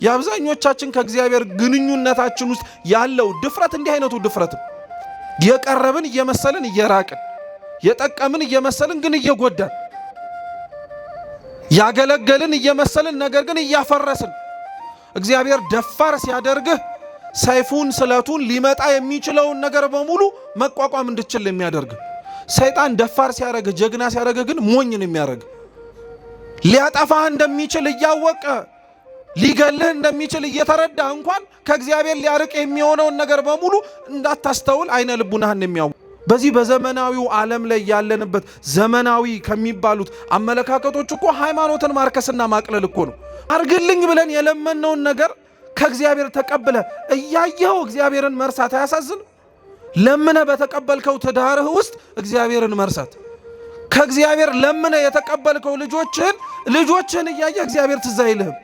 የአብዛኞቻችን ከእግዚአብሔር ግንኙነታችን ውስጥ ያለው ድፍረት እንዲህ አይነቱ ድፍረት የቀረብን እየመሰልን እየራቅን፣ የጠቀምን እየመሰልን ግን እየጎዳን፣ ያገለገልን እየመሰልን ነገር ግን እያፈረስን። እግዚአብሔር ደፋር ሲያደርግህ ሰይፉን ስለቱን ሊመጣ የሚችለውን ነገር በሙሉ መቋቋም እንድችል የሚያደርግ። ሰይጣን ደፋር ሲያደርግህ ጀግና ሲያደርግህ ግን ሞኝን የሚያደርግ። ሊያጠፋህ እንደሚችል እያወቀ ሊገልህ እንደሚችል እየተረዳ እንኳን ከእግዚአብሔር ሊያርቅ የሚሆነውን ነገር በሙሉ እንዳታስተውል አይነ ልቡናህን የሚያው። በዚህ በዘመናዊው ዓለም ላይ ያለንበት ዘመናዊ ከሚባሉት አመለካከቶች እኮ ሃይማኖትን ማርከስና ማቅለል እኮ ነው። አርግልኝ ብለን የለመነውን ነገር ከእግዚአብሔር ተቀብለ እያየኸው እግዚአብሔርን መርሳት አያሳዝን? ለምነ በተቀበልከው ትዳርህ ውስጥ እግዚአብሔርን መርሳት፣ ከእግዚአብሔር ለምነ የተቀበልከው ልጆችህን እያየ እግዚአብሔር ትዝ አይልህም።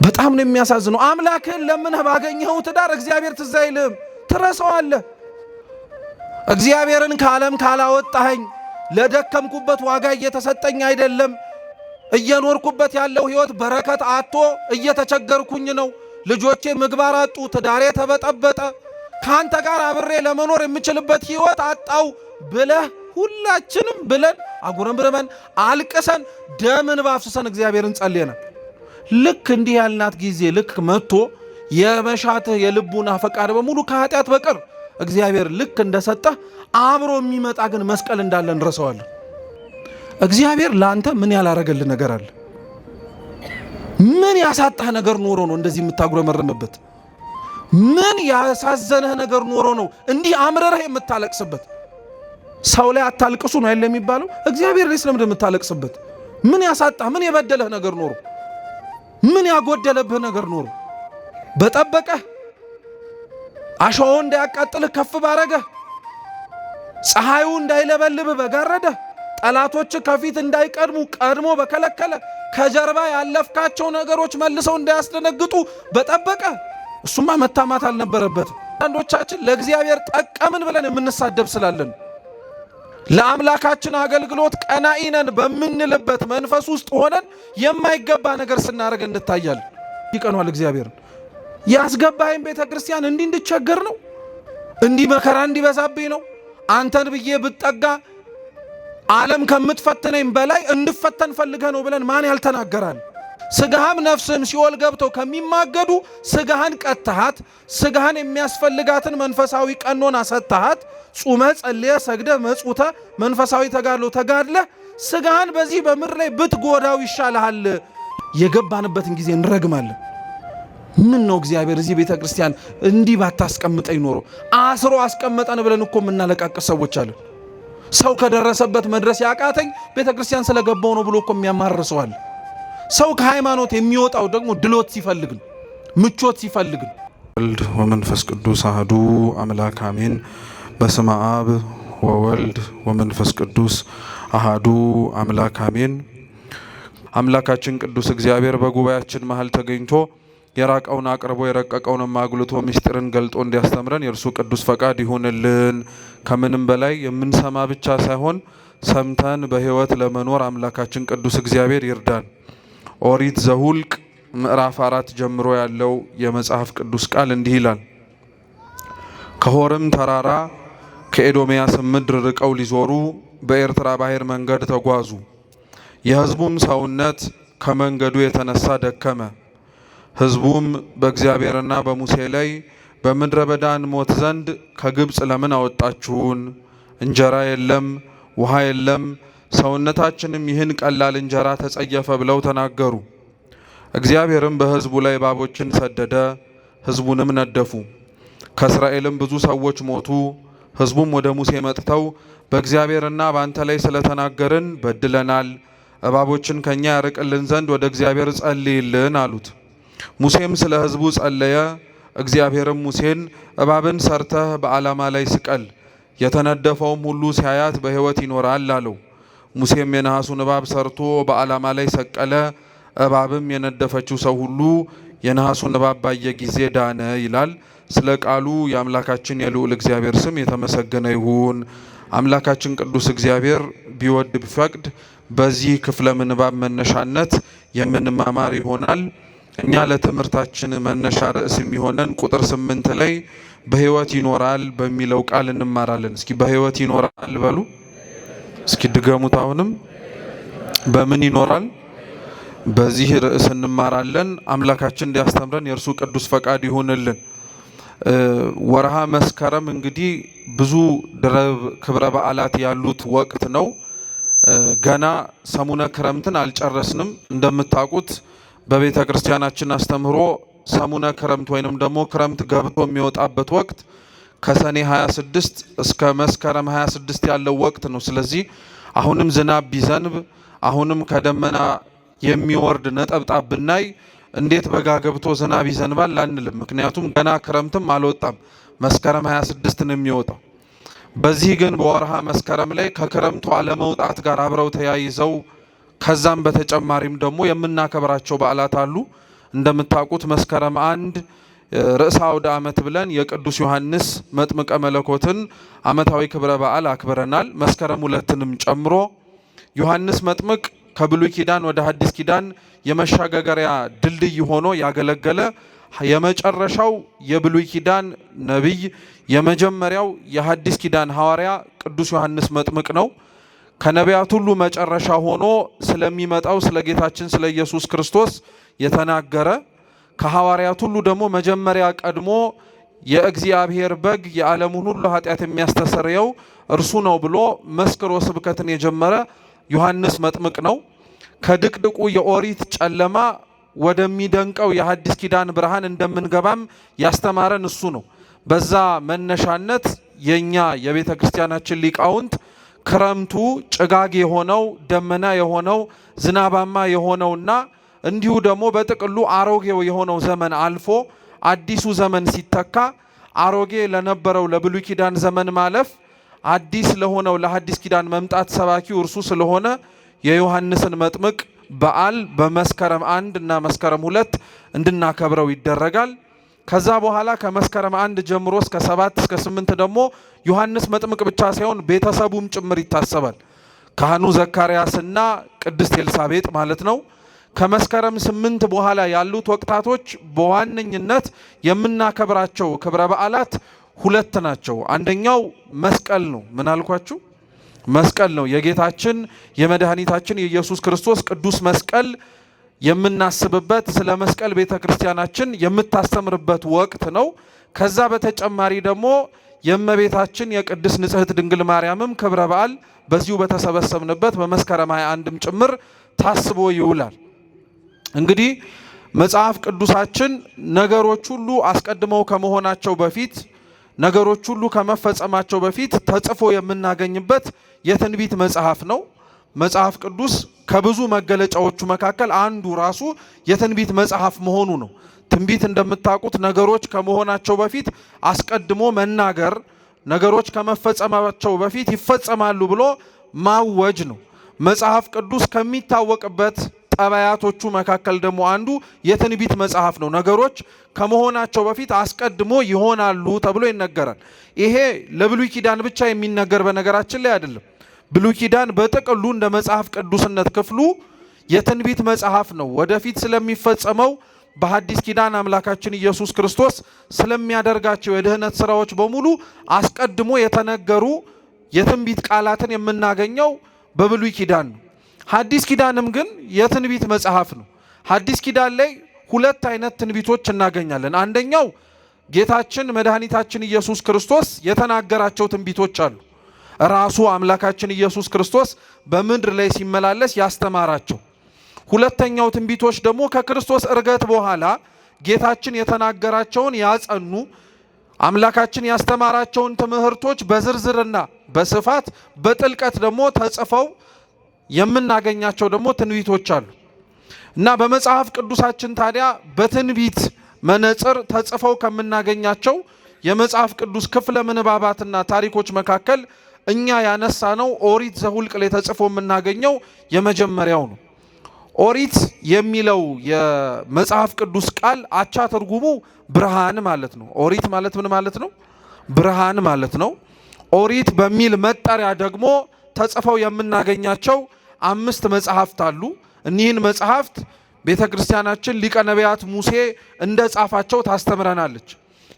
በጣም ነው የሚያሳዝነው። አምላክህን ለምነህ ባገኘኸው ትዳር እግዚአብሔር ትዝ አይልህም፣ ትረሳዋለህ። እግዚአብሔርን ከዓለም ካላወጣኸኝ ለደከምኩበት ዋጋ እየተሰጠኝ አይደለም፣ እየኖርኩበት ያለው ህይወት በረከት አጥቶ እየተቸገርኩኝ ነው፣ ልጆቼ ምግባር አጡ፣ ትዳሬ ተበጠበጠ፣ ካንተ ጋር አብሬ ለመኖር የምችልበት ህይወት አጣው ብለህ ሁላችንም ብለን አጉረምርመን አልቅሰን ደምን ባፍስሰን እግዚአብሔርን ጸልየናል። ልክ እንዲህ ያልናት ጊዜ ልክ መጥቶ የመሻትህ የልቡና ፈቃድ በሙሉ ከኃጢአት በቀር እግዚአብሔር ልክ እንደሰጠህ አብሮ የሚመጣ ግን መስቀል እንዳለ እንረሳዋለን። እግዚአብሔር ለአንተ ምን ያላረገልህ ነገር አለ? ምን ያሳጣህ ነገር ኖሮ ነው እንደዚህ የምታጉረመርምበት? ምን ያሳዘነህ ነገር ኖሮ ነው እንዲህ አምረረህ የምታለቅስበት? ሰው ላይ አታልቅሱ ነው አይደል የሚባለው? እግዚአብሔር ላይ ስለምን የምታለቅስበት? ምን ያሳጣህ? ምን የበደለህ ነገር ኖሮ? ምን ያጎደለብህ ነገር ኖሮ? በጠበቀህ አሸዋው እንዳያቃጥልህ ከፍ ባረገህ፣ ፀሐዩ እንዳይለበልብህ በጋረደህ፣ ጠላቶች ከፊት እንዳይቀድሙ ቀድሞ በከለከለ፣ ከጀርባ ያለፍካቸው ነገሮች መልሰው እንዳያስደነግጡ በጠበቀ። እሱማ መታማት አልነበረበትም። አንዶቻችን ለእግዚአብሔር ጠቀምን ብለን የምንሳደብ ስላለን ለአምላካችን አገልግሎት ቀናኢ ነን በምንልበት መንፈስ ውስጥ ሆነን የማይገባ ነገር ስናደርግ እንታያለን። ይቀኗል እግዚአብሔር። ያስገባኸኝ ቤተ ክርስቲያን እንዲህ እንድቸገር ነው? እንዲህ መከራ እንዲበዛብኝ ነው? አንተን ብዬ ብጠጋ ዓለም ከምትፈትነኝ በላይ እንድፈተን ፈልገህ ነው ብለን ማን ያልተናገራል? ስጋህም ነፍስህም ሲኦል ገብተው ከሚማገዱ ስጋህን ቀጥሃት፣ ስጋህን የሚያስፈልጋትን መንፈሳዊ ቀኖና ሰጥሃት፣ ጹመ ጸልየ ሰግደ መጽውተ መንፈሳዊ ተጋድሎ ተጋድለ ስጋህን በዚህ በምድር ላይ ብትጎዳው ይሻልሃል። የገባንበትን ጊዜ እንረግማለን። ምን ነው እግዚአብሔር እዚህ ቤተ ክርስቲያን እንዲህ ባታስቀምጠኝ ኖሮ፣ አስሮ አስቀመጠን ብለን እኮ የምናለቃቅስ ሰዎች አለን። ሰው ከደረሰበት መድረስ ያቃተኝ ቤተ ክርስቲያን ስለገባው ነው ብሎ እኮ የሚያማርሰዋል። ሰው ከሃይማኖት የሚወጣው ደግሞ ድሎት ሲፈልግ፣ ምቾት ሲፈልግ። ወልድ ወመንፈስ ቅዱስ አሐዱ አምላክ አሜን። በስመ አብ ወወልድ ወመንፈስ ቅዱስ አሐዱ አምላክ አሜን። አምላካችን ቅዱስ እግዚአብሔር በጉባኤያችን መሃል ተገኝቶ የራቀውን አቅርቦ የረቀቀውንም አጉልቶ ምስጢርን ገልጦ እንዲያስተምረን የእርሱ ቅዱስ ፈቃድ ይሁንልን። ከምንም በላይ የምንሰማ ብቻ ሳይሆን ሰምተን በሕይወት ለመኖር አምላካችን ቅዱስ እግዚአብሔር ይርዳን። ኦሪት ዘሁልቅ ምዕራፍ 4 ጀምሮ ያለው የመጽሐፍ ቅዱስ ቃል እንዲህ ይላል። ከሆርም ተራራ ከኤዶምያስም ምድር ርቀው ሊዞሩ በኤርትራ ባህር መንገድ ተጓዙ። የሕዝቡም ሰውነት ከመንገዱ የተነሳ ደከመ። ሕዝቡም በእግዚአብሔርና በሙሴ ላይ በምድረ በዳ እንሞት ዘንድ ከግብፅ ለምን አወጣችሁን? እንጀራ የለም፣ ውሃ የለም፣ ሰውነታችንም ይህን ቀላል እንጀራ ተጸየፈ ብለው ተናገሩ። እግዚአብሔርም በሕዝቡ ላይ እባቦችን ሰደደ፣ ሕዝቡንም ነደፉ። ከእስራኤልም ብዙ ሰዎች ሞቱ። ሕዝቡም ወደ ሙሴ መጥተው በእግዚአብሔርና በአንተ ላይ ስለተናገርን በድለናል፣ እባቦችን ከኛ ያርቅልን ዘንድ ወደ እግዚአብሔር ጸልይልን አሉት። ሙሴም ስለ ሕዝቡ ጸለየ። እግዚአብሔርም ሙሴን እባብን ሰርተህ በዓላማ ላይ ስቀል፣ የተነደፈውም ሁሉ ሲያያት በሕይወት ይኖራል አለው። ሙሴም የነሐሱን እባብ ሰርቶ በዓላማ ላይ ሰቀለ። እባብም የነደፈችው ሰው ሁሉ የነሐሱን እባብ ባየ ጊዜ ዳነ ይላል። ስለ ቃሉ የአምላካችን የልዑል እግዚአብሔር ስም የተመሰገነ ይሁን። አምላካችን ቅዱስ እግዚአብሔር ቢወድ ቢፈቅድ በዚህ ክፍለ ምንባብ መነሻነት የምንማማር ይሆናል። እኛ ለትምህርታችን መነሻ ርዕስ የሚሆነን ቁጥር 8 ላይ በሕይወት ይኖራል በሚለው ቃል እንማራለን። እስኪ በሕይወት ይኖራል በሉ። እስኪ ድገሙት። አሁንም በምን ይኖራል? በዚህ ርዕስ እንማራለን። አምላካችን እንዲያስተምረን የእርሱ ቅዱስ ፈቃድ ይሁንልን። ወርሃ መስከረም እንግዲህ ብዙ ክብረ በዓላት ያሉት ወቅት ነው። ገና ሰሙነ ክረምትን አልጨረስንም። እንደምታውቁት በቤተ ክርስቲያናችን አስተምህሮ ሰሙነ ክረምት ወይንም ደግሞ ክረምት ገብቶ የሚወጣበት ወቅት ከሰኔ 26 እስከ መስከረም 26 ያለው ወቅት ነው። ስለዚህ አሁንም ዝናብ ቢዘንብ አሁንም ከደመና የሚወርድ ነጠብጣብ ብናይ እንዴት በጋ ገብቶ ዝናብ ይዘንባል አንልም። ምክንያቱም ገና ክረምትም አልወጣም፣ መስከረም 26 ነው የሚወጣው። በዚህ ግን በወርሃ መስከረም ላይ ከክረምቱ አለመውጣት ጋር አብረው ተያይዘው ከዛም በተጨማሪም ደግሞ የምናከብራቸው በዓላት አሉ። እንደምታውቁት መስከረም 1 ርዕሰ አውደ ዓመት ብለን የቅዱስ ዮሐንስ መጥምቀ መለኮትን ዓመታዊ ክብረ በዓል አክብረናል። መስከረም 2ንም ጨምሮ ዮሐንስ መጥምቅ ከብሉይ ኪዳን ወደ ሐዲስ ኪዳን የመሸጋገሪያ ድልድይ ሆኖ ያገለገለ የመጨረሻው የብሉይ ኪዳን ነቢይ የመጀመሪያው የሐዲስ ኪዳን ሐዋርያ ቅዱስ ዮሐንስ መጥምቅ ነው። ከነቢያት ሁሉ መጨረሻ ሆኖ ስለሚመጣው ስለ ጌታችን ስለ ኢየሱስ ክርስቶስ የተናገረ ከሐዋርያት ሁሉ ደግሞ መጀመሪያ ቀድሞ የእግዚአብሔር በግ የዓለሙን ሁሉ ኃጢአት የሚያስተሰርየው እርሱ ነው ብሎ መስክሮ ስብከትን የጀመረ ዮሐንስ መጥምቅ ነው። ከድቅድቁ የኦሪት ጨለማ ወደሚደንቀው የሐዲስ ኪዳን ብርሃን እንደምንገባም ያስተማረን እሱ ነው። በዛ መነሻነት የኛ የቤተ ክርስቲያናችን ሊቃውንት ክረምቱ ጭጋግ የሆነው ደመና የሆነው ዝናባማ የሆነውና እንዲሁ ደግሞ በጥቅሉ አሮጌው የሆነው ዘመን አልፎ አዲሱ ዘመን ሲተካ አሮጌ ለነበረው ለብሉይ ኪዳን ዘመን ማለፍ አዲስ ለሆነው ለሐዲስ ኪዳን መምጣት ሰባኪው እርሱ ስለሆነ የዮሐንስን መጥምቅ በዓል በመስከረም 1 እና መስከረም 2 እንድናከብረው ይደረጋል። ከዛ በኋላ ከመስከረም 1 ጀምሮ እስከ 7 እስከ 8 ደግሞ ዮሐንስ መጥምቅ ብቻ ሳይሆን ቤተሰቡም ጭምር ይታሰባል። ካህኑ ዘካርያስና ቅድስት ኤልሳቤጥ ማለት ነው። ከመስከረም 8 በኋላ ያሉት ወቅታቶች በዋነኝነት የምናከብራቸው ክብረ በዓላት 2 ናቸው። አንደኛው መስቀል ነው። ምን አልኳችሁ? መስቀል ነው። የጌታችን የመድኃኒታችን የኢየሱስ ክርስቶስ ቅዱስ መስቀል የምናስብበት ስለ መስቀል ቤተ ክርስቲያናችን የምታስተምርበት ወቅት ነው። ከዛ በተጨማሪ ደግሞ የእመቤታችን የቅድስት ንጽሕት ድንግል ማርያምም ክብረ በዓል በዚሁ በተሰበሰብንበት በመስከረም 21ም ጭምር ታስቦ ይውላል። እንግዲህ መጽሐፍ ቅዱሳችን ነገሮች ሁሉ አስቀድመው ከመሆናቸው በፊት ነገሮች ሁሉ ከመፈጸማቸው በፊት ተጽፎ የምናገኝበት የትንቢት መጽሐፍ ነው። መጽሐፍ ቅዱስ ከብዙ መገለጫዎቹ መካከል አንዱ ራሱ የትንቢት መጽሐፍ መሆኑ ነው። ትንቢት እንደምታውቁት ነገሮች ከመሆናቸው በፊት አስቀድሞ መናገር፣ ነገሮች ከመፈጸማቸው በፊት ይፈጸማሉ ብሎ ማወጅ ነው። መጽሐፍ ቅዱስ ከሚታወቅበት ጠባያቶቹ መካከል ደግሞ አንዱ የትንቢት መጽሐፍ ነው። ነገሮች ከመሆናቸው በፊት አስቀድሞ ይሆናሉ ተብሎ ይነገራል። ይሄ ለብሉይ ኪዳን ብቻ የሚነገር በነገራችን ላይ አይደለም። ብሉይ ኪዳን በጥቅሉ እንደ መጽሐፍ ቅዱስነት ክፍሉ የትንቢት መጽሐፍ ነው። ወደፊት ስለሚፈጸመው በሐዲስ ኪዳን አምላካችን ኢየሱስ ክርስቶስ ስለሚያደርጋቸው የድህነት ስራዎች በሙሉ አስቀድሞ የተነገሩ የትንቢት ቃላትን የምናገኘው በብሉይ ኪዳን ነው። ሐዲስ ኪዳንም ግን የትንቢት መጽሐፍ ነው። ሐዲስ ኪዳን ላይ 2 አይነት ትንቢቶች እናገኛለን። አንደኛው ጌታችን መድኃኒታችን ኢየሱስ ክርስቶስ የተናገራቸው ትንቢቶች አሉ። ራሱ አምላካችን ኢየሱስ ክርስቶስ በምድር ላይ ሲመላለስ ያስተማራቸው። ሁለተኛው ትንቢቶች ደግሞ ከክርስቶስ ዕርገት በኋላ ጌታችን የተናገራቸውን ያጸኑ አምላካችን ያስተማራቸውን ትምህርቶች በዝርዝርና በስፋት በጥልቀት ደግሞ ተጽፈው የምናገኛቸው ደግሞ ትንቢቶች አሉ እና በመጽሐፍ ቅዱሳችን ታዲያ በትንቢት መነጽር ተጽፈው ከምናገኛቸው የመጽሐፍ ቅዱስ ክፍለ ምንባባትና ታሪኮች መካከል እኛ ያነሳነው ኦሪት ዘኍልቍ ላይ ተጽፎ የምናገኘው የመጀመሪያው ነው። ኦሪት የሚለው የመጽሐፍ ቅዱስ ቃል አቻ ትርጉሙ ብርሃን ማለት ነው። ኦሪት ማለት ምን ማለት ነው? ብርሃን ማለት ነው። ኦሪት በሚል መጠሪያ ደግሞ ተጽፈው የምናገኛቸው 5 መጽሐፍት አሉ። እኒህን መጽሐፍት ቤተ ክርስቲያናችን ሊቀ ነቢያት ሙሴ እንደ ጻፋቸው ታስተምረናለች።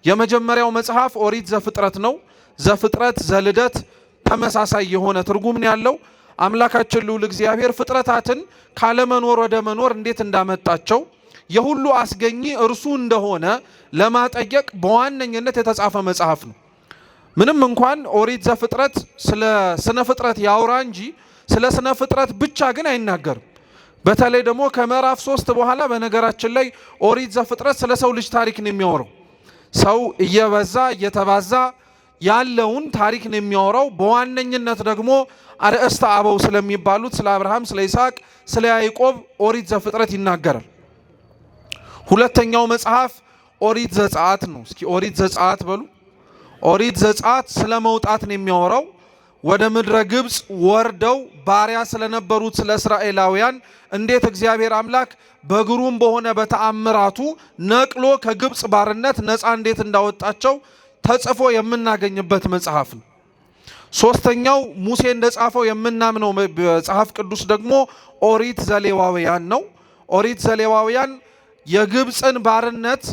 የመጀመሪያው መጽሐፍ ኦሪት ዘፍጥረት ነው። ዘፍጥረት ዘልደት ተመሳሳይ የሆነ ትርጉም ያለው አምላካችን ልዑል እግዚአብሔር ፍጥረታትን ካለመኖር ወደ መኖር እንዴት እንዳመጣቸው የሁሉ አስገኚ እርሱ እንደሆነ ለማጠየቅ በዋነኝነት የተጻፈ መጽሐፍ ነው። ምንም እንኳን ኦሪት ዘፍጥረት ስለ ስነ ፍጥረት ያውራ እንጂ ስለ ስነ ፍጥረት ብቻ ግን አይናገርም። በተለይ ደግሞ ከምዕራፍ 3 በኋላ በነገራችን ላይ ኦሪት ዘፍጥረት ስለ ሰው ልጅ ታሪክ ነው የሚያወራው። ሰው እየበዛ እየተባዛ ያለውን ታሪክ ነው የሚያወራው። በዋነኝነት ደግሞ አርእስተ አበው ስለሚባሉት ስለ አብርሃም፣ ስለ ይስሐቅ፣ ስለ ያዕቆብ ኦሪት ዘፍጥረት ይናገራል። ሁለተኛው መጽሐፍ ኦሪት ዘጸአት ነው። እስኪ ኦሪት ዘጸአት በሉ። ኦሪት ዘጸአት ስለ መውጣት ነው የሚያወራው። ወደ ምድረ ግብፅ ወርደው ባሪያ ስለነበሩት ስለ እስራኤላውያን እንዴት እግዚአብሔር አምላክ በግሩም በሆነ በተአምራቱ ነቅሎ ከግብፅ ባርነት ነፃ እንዴት እንዳወጣቸው ተጽፎ የምናገኝበት መጽሐፍ ነው። ሶስተኛው ሙሴ እንደጻፈው የምናምነው መጽሐፍ ቅዱስ ደግሞ ኦሪት ዘሌዋውያን ነው። ኦሪት ዘሌዋውያን የግብፅን ባርነት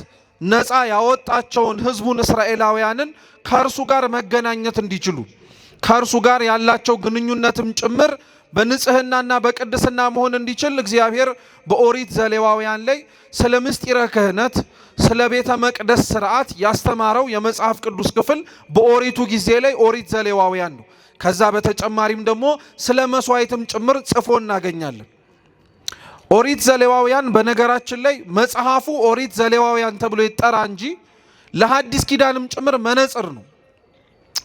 ነፃ ያወጣቸውን ሕዝቡን እስራኤላውያንን ከእርሱ ጋር መገናኘት እንዲችሉ ከእርሱ ጋር ያላቸው ግንኙነትም ጭምር በንጽህናና በቅድስና መሆን እንዲችል እግዚአብሔር በኦሪት ዘሌዋውያን ላይ ስለ ምስጢረ ክህነት፣ ስለ ቤተ መቅደስ ስርዓት ያስተማረው የመጽሐፍ ቅዱስ ክፍል በኦሪቱ ጊዜ ላይ ኦሪት ዘሌዋውያን ነው። ከዛ በተጨማሪም ደግሞ ስለ መስዋዕትም ጭምር ጽፎ እናገኛለን። ኦሪት ዘሌዋውያን በነገራችን ላይ መጽሐፉ ኦሪት ዘሌዋውያን ተብሎ ይጠራ እንጂ ለሐዲስ ኪዳንም ጭምር መነጽር ነው።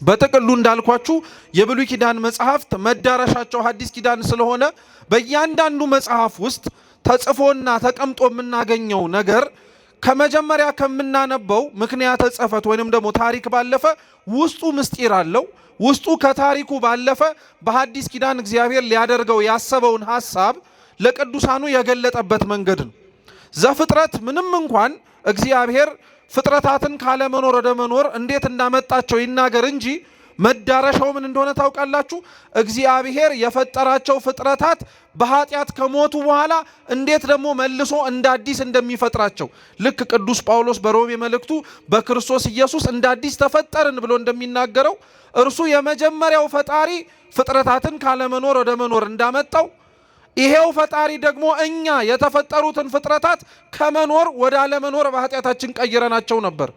በጥቅሉ እንዳልኳችሁ የብሉይ ኪዳን መጽሐፍት መዳረሻቸው ሐዲስ ኪዳን ስለሆነ በእያንዳንዱ መጽሐፍ ውስጥ ተጽፎና ተቀምጦ የምናገኘው ነገር ከመጀመሪያ ከምናነበው ምክንያተ ጽሕፈት ወይንም ደግሞ ታሪክ ባለፈ ውስጡ ምስጢር አለው። ውስጡ ከታሪኩ ባለፈ በሐዲስ ኪዳን እግዚአብሔር ሊያደርገው ያሰበውን ሐሳብ ለቅዱሳኑ የገለጠበት መንገድ ነው። ዘፍጥረት ምንም እንኳን እግዚአብሔር ፍጥረታትን ካለመኖር ወደ መኖር እንዴት እንዳመጣቸው ይናገር እንጂ መዳረሻው ምን እንደሆነ ታውቃላችሁ? እግዚአብሔር የፈጠራቸው ፍጥረታት በኃጢአት ከሞቱ በኋላ እንዴት ደግሞ መልሶ እንደ አዲስ እንደሚፈጥራቸው ልክ ቅዱስ ጳውሎስ በሮሜ መልእክቱ በክርስቶስ ኢየሱስ እንደ አዲስ ተፈጠርን ብሎ እንደሚናገረው እርሱ የመጀመሪያው ፈጣሪ ፍጥረታትን ካለመኖር ወደ መኖር እንዳመጣው ይሄው ፈጣሪ ደግሞ እኛ የተፈጠሩትን ፍጥረታት ከመኖር ወደ አለመኖር በኃጢአታችን ቀይረናቸው ነበር።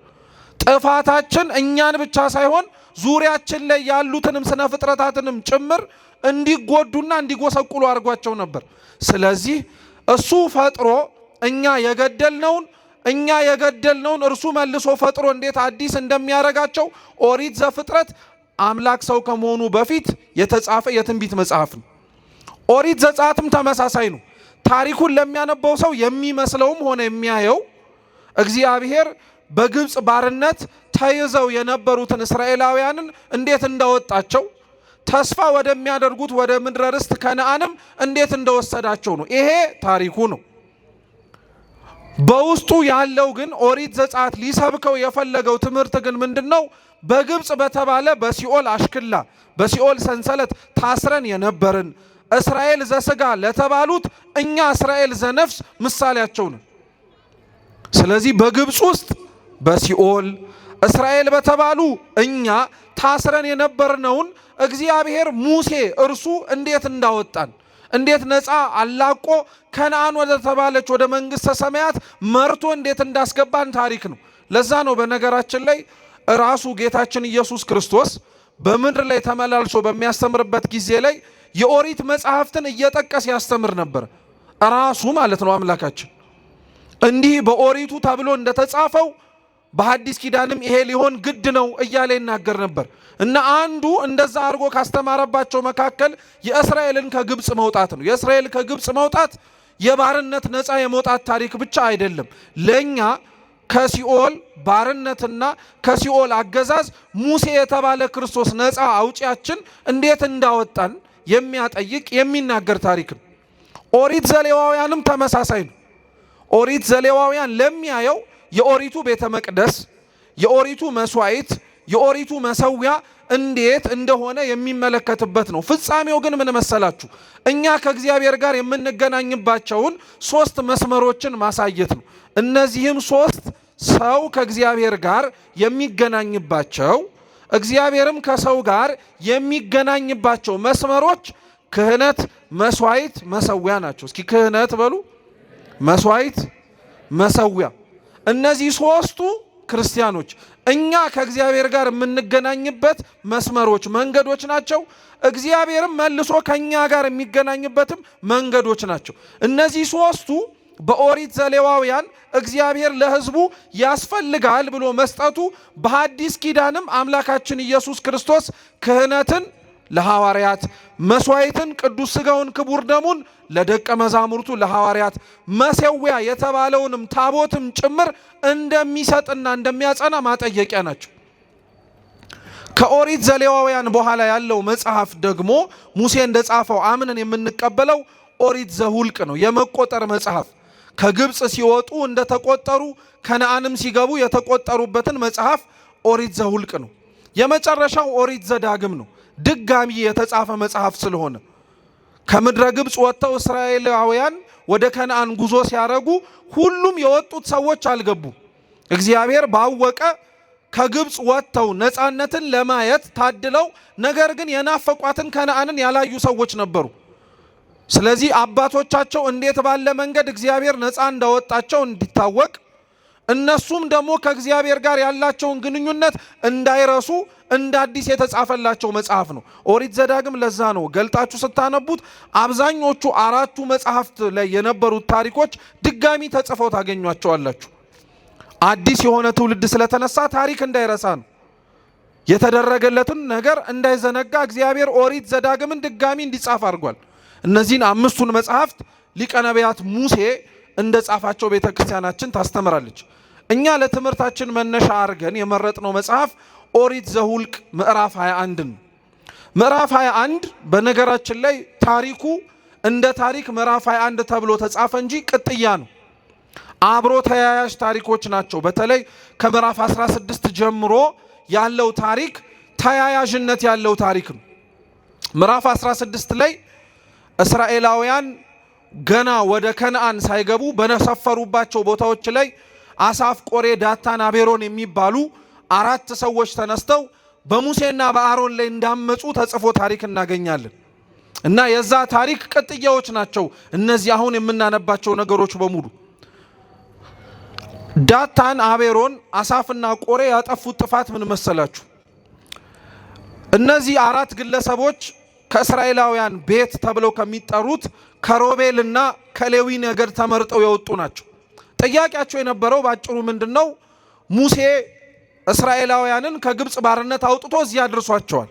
ጥፋታችን እኛን ብቻ ሳይሆን ዙሪያችን ላይ ያሉትንም ስነ ፍጥረታትንም ጭምር እንዲጎዱና እንዲጎሰቁሉ አድርጓቸው ነበር። ስለዚህ እሱ ፈጥሮ እኛ የገደልነውን እርሱ መልሶ ፈጥሮ እንዴት አዲስ እንደሚያረጋቸው ኦሪት ዘፍጥረት አምላክ ሰው ከመሆኑ በፊት የተጻፈ የትንቢት መጽሐፍ ነው። ኦሪት ዘጸአትም ተመሳሳይ ነው። ታሪኩን ለሚያነበው ሰው የሚመስለውም ሆነ የሚያየው እግዚአብሔር በግብፅ ባርነት ተይዘው የነበሩትን እስራኤላውያንን እንዴት እንዳወጣቸው ተስፋ ወደሚያደርጉት ወደ ምድረ ርስት ከነዓንም እንዴት እንደወሰዳቸው ነው። ይሄ ታሪኩ ነው። በውስጡ ያለው ግን ኦሪት ዘጸአት ሊሰብከው የፈለገው ትምህርት ግን ምንድነው? በግብፅ በተባለ በሲኦል አሽክላ በሲኦል ሰንሰለት ታስረን የነበርን እስራኤል ዘስጋ ለተባሉት እኛ እስራኤል ዘነፍስ ምሳሌያቸው ነው። ስለዚህ በግብፅ ውስጥ በሲኦል እስራኤል በተባሉ እኛ ታስረን የነበርነውን እግዚአብሔር ሙሴ እርሱ እንዴት እንዳወጣን እንዴት ነፃ አላቆ ከነዓን ወደ ተባለች ወደ መንግሥተ ሰማያት መርቶ እንዴት እንዳስገባን ታሪክ ነው። ለዛ ነው በነገራችን ላይ ራሱ ጌታችን ኢየሱስ ክርስቶስ በምድር ላይ ተመላልሶ በሚያስተምርበት ጊዜ ላይ የኦሪት መጽሐፍትን እየጠቀስ ያስተምር ነበር። ራሱ ማለት ነው አምላካችን እንዲህ በኦሪቱ ተብሎ እንደተጻፈው በሐዲስ ኪዳንም ይሄ ሊሆን ግድ ነው እያለ ይናገር ነበር። እና አንዱ እንደዛ አድርጎ ካስተማረባቸው መካከል የእስራኤልን ከግብፅ መውጣት ነው። የእስራኤል ከግብፅ መውጣት የባርነት ነፃ የመውጣት ታሪክ ብቻ አይደለም። ለኛ ከሲኦል ባርነትና ከሲኦል አገዛዝ ሙሴ የተባለ ክርስቶስ ነፃ አውጪያችን እንዴት እንዳወጣን የሚያጠይቅ የሚናገር ታሪክ ነው። ኦሪት ዘሌዋውያንም ተመሳሳይ ነው። ኦሪት ዘሌዋውያን ለሚያየው የኦሪቱ ቤተ መቅደስ፣ የኦሪቱ መስዋዕት፣ የኦሪቱ መሰዊያ እንዴት እንደሆነ የሚመለከትበት ነው። ፍጻሜው ግን ምን መሰላችሁ? እኛ ከእግዚአብሔር ጋር የምንገናኝባቸውን 3 መስመሮችን ማሳየት ነው። እነዚህም 3 ሰው ከእግዚአብሔር ጋር የሚገናኝባቸው፣ እግዚአብሔርም ከሰው ጋር የሚገናኝባቸው መስመሮች ክህነት፣ መስዋዕት፣ መሰዊያ ናቸው። እስኪ ክህነት በሉ፣ መስዋዕት፣ መሰዊያ። እነዚህ 3ቱ ክርስቲያኖች እኛ ከእግዚአብሔር ጋር የምንገናኝበት መስመሮች፣ መንገዶች ናቸው። እግዚአብሔርም መልሶ ከኛ ጋር የሚገናኝበትም መንገዶች ናቸው። እነዚህ 3ቱ በኦሪት ዘሌዋውያን እግዚአብሔር ለሕዝቡ ያስፈልጋል ብሎ መስጠቱ፣ በሐዲስ ኪዳንም አምላካችን ኢየሱስ ክርስቶስ ክህነትን ለሐዋርያት፣ መስዋዕትን ቅዱስ ሥጋውን ክቡር ደሙን ለደቀ መዛሙርቱ ለሐዋርያት፣ መሰዊያ የተባለውንም ታቦትም ጭምር እንደሚሰጥና እንደሚያጸና ማጠየቂያ ናቸው። ከኦሪት ዘሌዋውያን በኋላ ያለው መጽሐፍ ደግሞ ሙሴ እንደጻፈው አምነን የምንቀበለው ኦሪት ዘሁልቅ ነው። የመቆጠር መጽሐፍ ከግብፅ ሲወጡ እንደተቆጠሩ ከነዓንም ሲገቡ የተቆጠሩበትን መጽሐፍ ኦሪት ዘሁልቅ ነው። የመጨረሻው ኦሪት ዘዳግም ነው። ድጋሚ የተጻፈ መጽሐፍ ስለሆነ ከምድረ ግብፅ ወጥተው እስራኤላውያን ወደ ከነዓን ጉዞ ሲያረጉ ሁሉም የወጡት ሰዎች አልገቡ። እግዚአብሔር ባወቀ ከግብፅ ወጥተው ነፃነትን ለማየት ታድለው ነገር ግን የናፈቋትን ከነዓንን ያላዩ ሰዎች ነበሩ። ስለዚህ አባቶቻቸው እንዴት ባለ መንገድ እግዚአብሔር ነፃ እንዳወጣቸው እንዲታወቅ፣ እነሱም ደግሞ ከእግዚአብሔር ጋር ያላቸውን ግንኙነት እንዳይረሱ እንደ አዲስ የተጻፈላቸው መጽሐፍ ነው ኦሪት ዘዳግም። ለዛ ነው ገልጣችሁ ስታነቡት አብዛኞቹ 4ቱ መጽሐፍት ላይ የነበሩት ታሪኮች ድጋሚ ተጽፈው ታገኟቸዋላችሁ። አዲስ የሆነ ትውልድ ስለተነሳ ታሪክ እንዳይረሳ ነው። የተደረገለትን ነገር እንዳይዘነጋ እግዚአብሔር ኦሪት ዘዳግምን ድጋሚ እንዲጻፍ አድርጓል። እነዚህን 5ቱን መጽሐፍት ሊቀ ነቢያት ሙሴ እንደ ጻፋቸው ቤተ ክርስቲያናችን ታስተምራለች። እኛ ለትምህርታችን መነሻ አድርገን የመረጥነው መጽሐፍ ኦሪት ዘሁልቅ ምዕራፍ 21 ነው። ምዕራፍ 21 በነገራችን ላይ ታሪኩ እንደ ታሪክ ምዕራፍ 21 ተብሎ ተጻፈ እንጂ ቅጥያ ነው። አብሮ ተያያዥ ታሪኮች ናቸው። በተለይ ከምዕራፍ 16 ጀምሮ ያለው ታሪክ ተያያዥነት ያለው ታሪክ ነው። ምዕራፍ 16 ላይ እስራኤላውያን ገና ወደ ከነዓን ሳይገቡ በነሰፈሩባቸው ቦታዎች ላይ አሳፍ፣ ቆሬ፣ ዳታን፣ አቤሮን የሚባሉ 4 ሰዎች ተነስተው በሙሴና በአሮን ላይ እንዳመፁ ተጽፎ ታሪክ እናገኛለን። እና የዛ ታሪክ ቅጥያዎች ናቸው እነዚህ አሁን የምናነባቸው ነገሮች በሙሉ። ዳታን፣ አቤሮን፣ አሳፍና ቆሬ ያጠፉት ጥፋት ምን መሰላችሁ? እነዚህ 4 ግለሰቦች ከእስራኤላውያን ቤት ተብለው ከሚጠሩት ከሮቤልና ከሌዊ ነገድ ተመርጠው የወጡ ናቸው። ጥያቄያቸው የነበረው ባጭሩ ምንድነው? ሙሴ እስራኤላውያንን ከግብፅ ባርነት አውጥቶ እዚያ አድርሷቸዋል።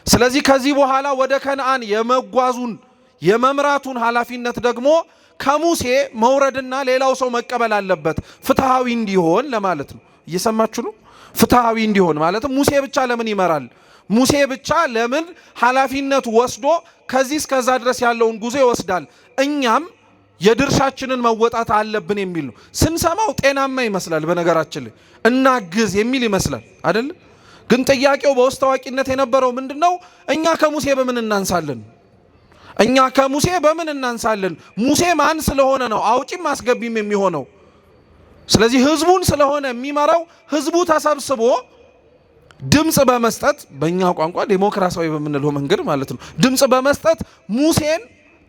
ስለዚህ ከዚህ በኋላ ወደ ከነዓን የመጓዙን የመምራቱን ኃላፊነት ደግሞ ከሙሴ መውረድና ሌላው ሰው መቀበል አለበት፣ ፍትሃዊ እንዲሆን ለማለት ነው። እየሰማችሁ ነው? ፍትሃዊ እንዲሆን ማለትም ሙሴ ብቻ ለምን ይመራል? ሙሴ ብቻ ለምን ኃላፊነቱ ወስዶ ከዚህ እስከዛ ድረስ ያለውን ጉዞ ይወስዳል? እኛም የድርሻችንን መወጣት አለብን የሚል ነው። ስንሰማው ጤናማ ይመስላል። በነገራችን ላይ እናግዝ የሚል ይመስላል አይደል? ግን ጥያቄው በውስጥ ታዋቂነት የነበረው ምንድነው? እኛ ከሙሴ በምን እናንሳለን? እኛ ከሙሴ በምን እናንሳለን? ሙሴ ማን ስለሆነ ነው አውጪም አስገቢም የሚሆነው? ስለዚህ ህዝቡን ስለሆነ የሚመራው ህዝቡ ተሰብስቦ ድምጽ በመስጠት በእኛ ቋንቋ ዴሞክራሲያዊ በምንለው መንገድ ማለት ነው ድምጽ በመስጠት ሙሴን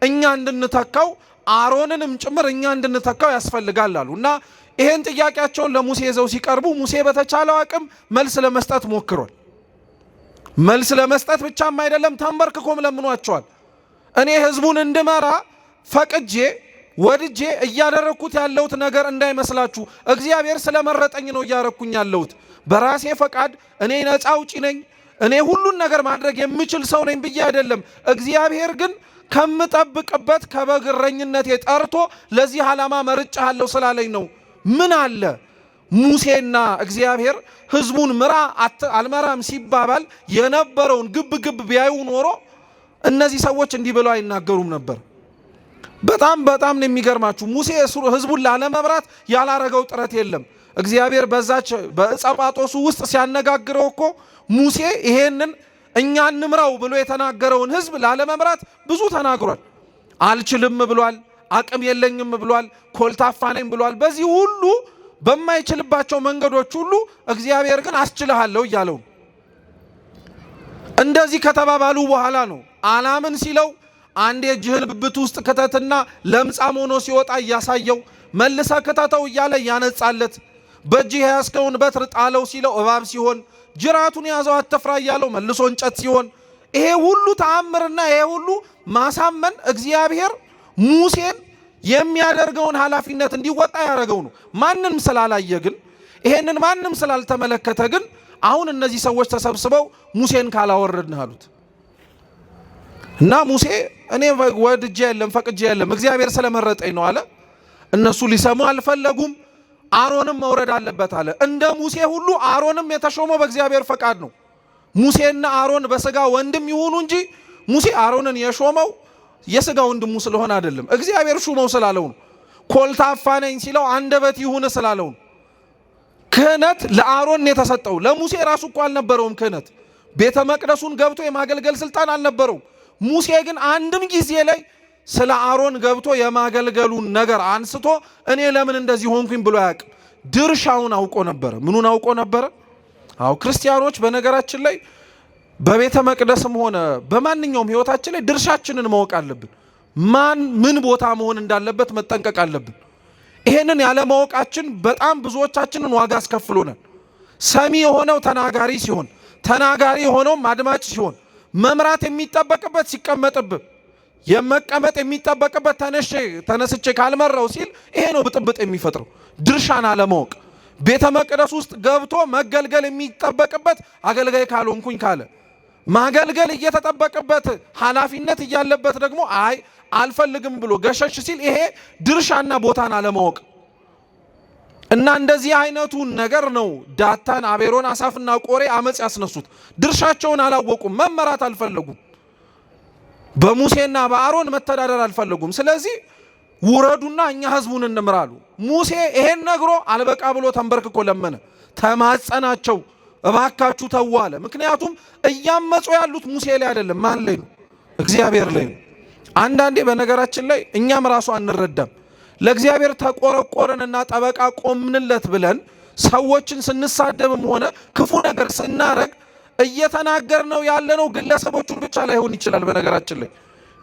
እኛ እንድንተካው አሮንንም ጭምር እኛ እንድንተካው ያስፈልጋል አሉ እና ይሄን ጥያቄያቸውን ለሙሴ ይዘው ሲቀርቡ ሙሴ በተቻለው አቅም መልስ ለመስጠት ሞክሯል። መልስ ለመስጠት ብቻም አይደለም ተንበርክኮም ለምኗቸዋል። እኔ ህዝቡን እንድመራ ፈቅጄ ወድጄ እያደረኩት ያለሁት ነገር እንዳይመስላችሁ እግዚአብሔር ስለመረጠኝ ነው እያረኩኝ ያለሁት። በራሴ ፈቃድ እኔ ነፃ አውጪ ነኝ፣ እኔ ሁሉን ነገር ማድረግ የምችል ሰው ነኝ ብዬ አይደለም። እግዚአብሔር ግን ከምጠብቅበት ከበግ እረኝነቴ ጠርቶ ለዚህ ዓላማ መርጬሃለሁ ስላለኝ ነው። ምን አለ ሙሴና እግዚአብሔር ህዝቡን ምራ አልመራም ሲባባል የነበረውን ግብ ግብ ቢያዩ ኖሮ እነዚህ ሰዎች እንዲህ ብለው አይናገሩም ነበር። በጣም ነው የሚገርማችሁ። ሙሴ ህዝቡን ላለመምራት ያላረገው ጥረት የለም። እግዚአብሔር በዛች በዕፀጳጦሱ ውስጥ ሲያነጋግረው እኮ ሙሴ ይሄንን እኛ እንምራው ብሎ የተናገረውን ሕዝብ ላለመምራት ብዙ ተናግሯል። አልችልም ብሏል፣ አቅም የለኝም ብሏል፣ ኮልታፋ ነኝ ብሏል። በዚህ ሁሉ በማይችልባቸው መንገዶች ሁሉ እግዚአብሔር ግን አስችልሃለሁ እያለው እንደዚህ ከተባባሉ በኋላ ነው አላምን ሲለው አንድ የእጅህን ብብት ውስጥ ክተትና ለምጻም ሆኖ ሲወጣ እያሳየው መልሰ ክተተው እያለ ያነጻለት በእጅህ ያስከውን በትር ጣለው ሲለው እባብ ሲሆን ጅራቱን ያዘው አትፍራ እያለው መልሶ እንጨት ሲሆን ይሄ ሁሉ ተአምርና ይሄ ሁሉ ማሳመን እግዚአብሔር ሙሴን የሚያደርገውን ኃላፊነት እንዲወጣ ያደረገው ነው። ማንም ስላላየ ግን ይሄንን ማንም ስላልተመለከተ ግን አሁን እነዚህ ሰዎች ተሰብስበው ሙሴን ካላወረድን አሉት እና ሙሴ እኔ ወድጄ የለም ፈቅጄ የለም እግዚአብሔር ስለመረጠኝ ነው አለ። እነሱ ሊሰሙ አልፈለጉም። አሮንም መውረድ አለበት አለ። እንደ ሙሴ ሁሉ አሮንም የተሾመው በእግዚአብሔር ፈቃድ ነው። ሙሴና አሮን በስጋ ወንድም ይሁኑ እንጂ ሙሴ አሮንን የሾመው የስጋ ወንድሙ ስለሆነ አይደለም። እግዚአብሔር ሹመው ስላለው ነው። ኮልታፋ ነኝ ሲለው አንደበት ይሁን ስላለው ነው። ክህነት ለአሮን የተሰጠው ለሙሴ ራሱ እኮ አልነበረውም። ክህነት ቤተ መቅደሱን ገብቶ የማገልገል ስልጣን አልነበረውም። ሙሴ ግን አንድም ጊዜ ላይ ስለ አሮን ገብቶ የማገልገሉን ነገር አንስቶ እኔ ለምን እንደዚህ ሆንኩኝ ብሎ ያውቅ። ድርሻውን አውቆ ነበረ። ምኑን አውቆ ነበረ? አዎ ክርስቲያኖች በነገራችን ላይ በቤተ መቅደስም ሆነ በማንኛውም ህይወታችን ላይ ድርሻችንን ማወቅ አለብን። ማን ምን ቦታ መሆን እንዳለበት መጠንቀቅ አለብን። ይሄንን ያለማወቃችን በጣም ብዙዎቻችንን ዋጋ አስከፍሎናል። ሰሚ የሆነው ተናጋሪ ሲሆን፣ ተናጋሪ የሆነው አድማጭ ሲሆን፣ መምራት የሚጠበቅበት ሲቀመጥብህ፣ የመቀመጥ የሚጠበቅበት ተነስቼ ካልመራው ሲል ይሄ ነው ብጥብጥ የሚፈጥረው። ድርሻን አለማወቅ። ቤተ መቅደስ ውስጥ ገብቶ መገልገል የሚጠበቅበት አገልጋይ ካልሆንኩኝ ካለ ማገልገል እየተጠበቅበት ኃላፊነት እያለበት ደግሞ አይ አልፈልግም ብሎ ገሸሽ ሲል ይሄ ድርሻና ቦታን አለማወቅ እና እንደዚህ አይነቱን ነገር ነው ዳታን፣ አቤሮን፣ አሳፍና ቆሬ አመጽ ያስነሱት። ድርሻቸውን አላወቁም፣ መመራት አልፈለጉም፣ በሙሴና በአሮን መተዳደር አልፈለጉም። ስለዚህ ውረዱና እኛ ህዝቡን እንምራሉ። ሙሴ ይሄን ነግሮ አልበቃ ብሎ ተንበርክኮ ለመነ፣ ተማጸናቸው፣ እባካችሁ ተው አለ። ምክንያቱም እያመጹ ያሉት ሙሴ ላይ አይደለም፣ ማን ላይ ነው? እግዚአብሔር ላይ ነው። አንዳንዴ በነገራችን ላይ እኛም ራሱ አንረዳም። ለእግዚአብሔር ተቆረቆረንና ጠበቃ ቆምንለት ብለን ሰዎችን ስንሳደብም ሆነ ክፉ ነገር ስናረግ እየተናገርነው ያለነው ግለሰቦቹን ብቻ ላይሆን ይችላል። በነገራችን ላይ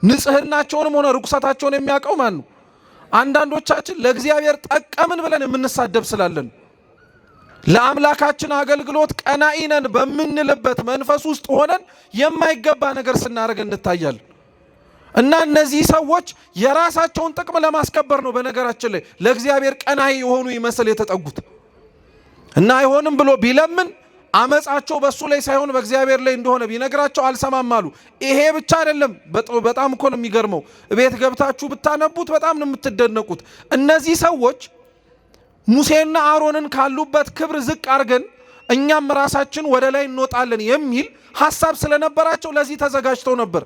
ንጽህናቸውንም ሆነ ርኩሰታቸውን የሚያውቀው ማን ነው? አንዳንዶቻችን ለእግዚአብሔር ጠቀምን ብለን የምንሳደብ ስላለን ለአምላካችን አገልግሎት ቀናኢ ነን በምንልበት መንፈስ ውስጥ ሆነን የማይገባ ነገር ስናደርግ እንታያለን። እና እነዚህ ሰዎች የራሳቸውን ጥቅም ለማስከበር ነው በነገራችን ላይ ለእግዚአብሔር ቀናኢ የሆኑ ይመስል የተጠጉት እና አይሆንም ብሎ ቢለምን አመጻቸው በሱ ላይ ሳይሆን በእግዚአብሔር ላይ እንደሆነ ቢነግራቸው አልሰማም አሉ። ይሄ ብቻ አይደለም፣ በጣም እኮ ነው የሚገርመው። ቤት ገብታችሁ ብታነቡት በጣም ነው የምትደነቁት። እነዚህ ሰዎች ሙሴና አሮንን ካሉበት ክብር ዝቅ አድርገን እኛም ራሳችን ወደ ላይ እንወጣለን የሚል ሐሳብ ስለነበራቸው ለዚህ ተዘጋጅተው ነበር።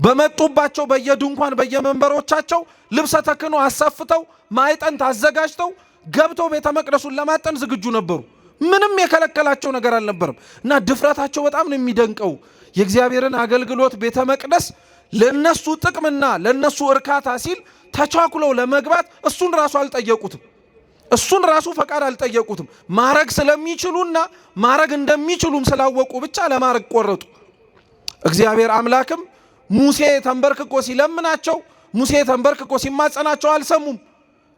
በመጡባቸው በየድንኳን በየመንበሮቻቸው ልብሰ ተክህኖ አሰፍተው ማዕጠንት አዘጋጅተው ገብተው ቤተ መቅደሱን ለማጠን ዝግጁ ነበሩ። ምንም የከለከላቸው ነገር አልነበረም እና ድፍረታቸው በጣም ነው የሚደንቀው። የእግዚአብሔርን አገልግሎት ቤተ መቅደስ ለነሱ ጥቅምና ለነሱ እርካታ ሲል ተቻኩለው ለመግባት እሱን ራሱ አልጠየቁትም። እሱን ራሱ ፈቃድ አልጠየቁትም። ማረግ ስለሚችሉና ማረግ እንደሚችሉም ስላወቁ ብቻ ለማረግ ቆረጡ። እግዚአብሔር አምላክም ሙሴ ተንበርክኮ ሲለምናቸው፣ ሙሴ ተንበርክኮ ሲማጸናቸው አልሰሙም።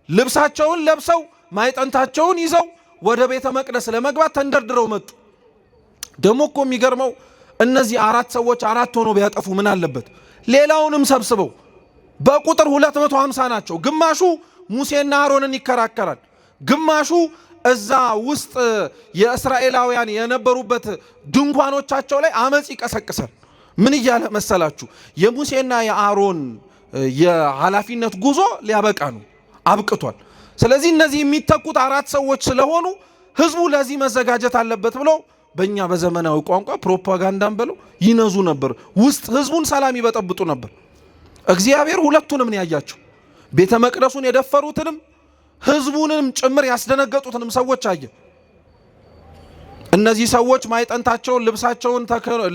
ልብሳቸውን ለብሰው ማዕጠንታቸውን ይዘው ወደ ቤተ መቅደስ ለመግባት ተንደርድረው መጡ። ደግሞ እኮ የሚገርመው እነዚህ አራት ሰዎች አራት ሆኖ ቢያጠፉ ምን አለበት? ሌላውንም ሰብስበው በቁጥር 250 ናቸው። ግማሹ ሙሴና አሮንን ይከራከራል፣ ግማሹ እዛ ውስጥ የእስራኤላውያን የነበሩበት ድንኳኖቻቸው ላይ አመጽ ይቀሰቅሳል። ምን እያለ መሰላችሁ? የሙሴና የአሮን የኃላፊነት ጉዞ ሊያበቃ ነው፣ አብቅቷል። ስለዚህ እነዚህ የሚተኩት አራት ሰዎች ስለሆኑ ህዝቡ ለዚህ መዘጋጀት አለበት ብለው በእኛ በዘመናዊ ቋንቋ ፕሮፓጋንዳን ብለው ይነዙ ነበር። ውስጥ ህዝቡን ሰላም ይበጠብጡ ነበር። እግዚአብሔር ሁለቱንም ነው ያያቸው። ቤተ መቅደሱን የደፈሩትንም ህዝቡንም ጭምር ያስደነገጡትንም ሰዎች አየ። እነዚህ ሰዎች ማይጠንታቸውን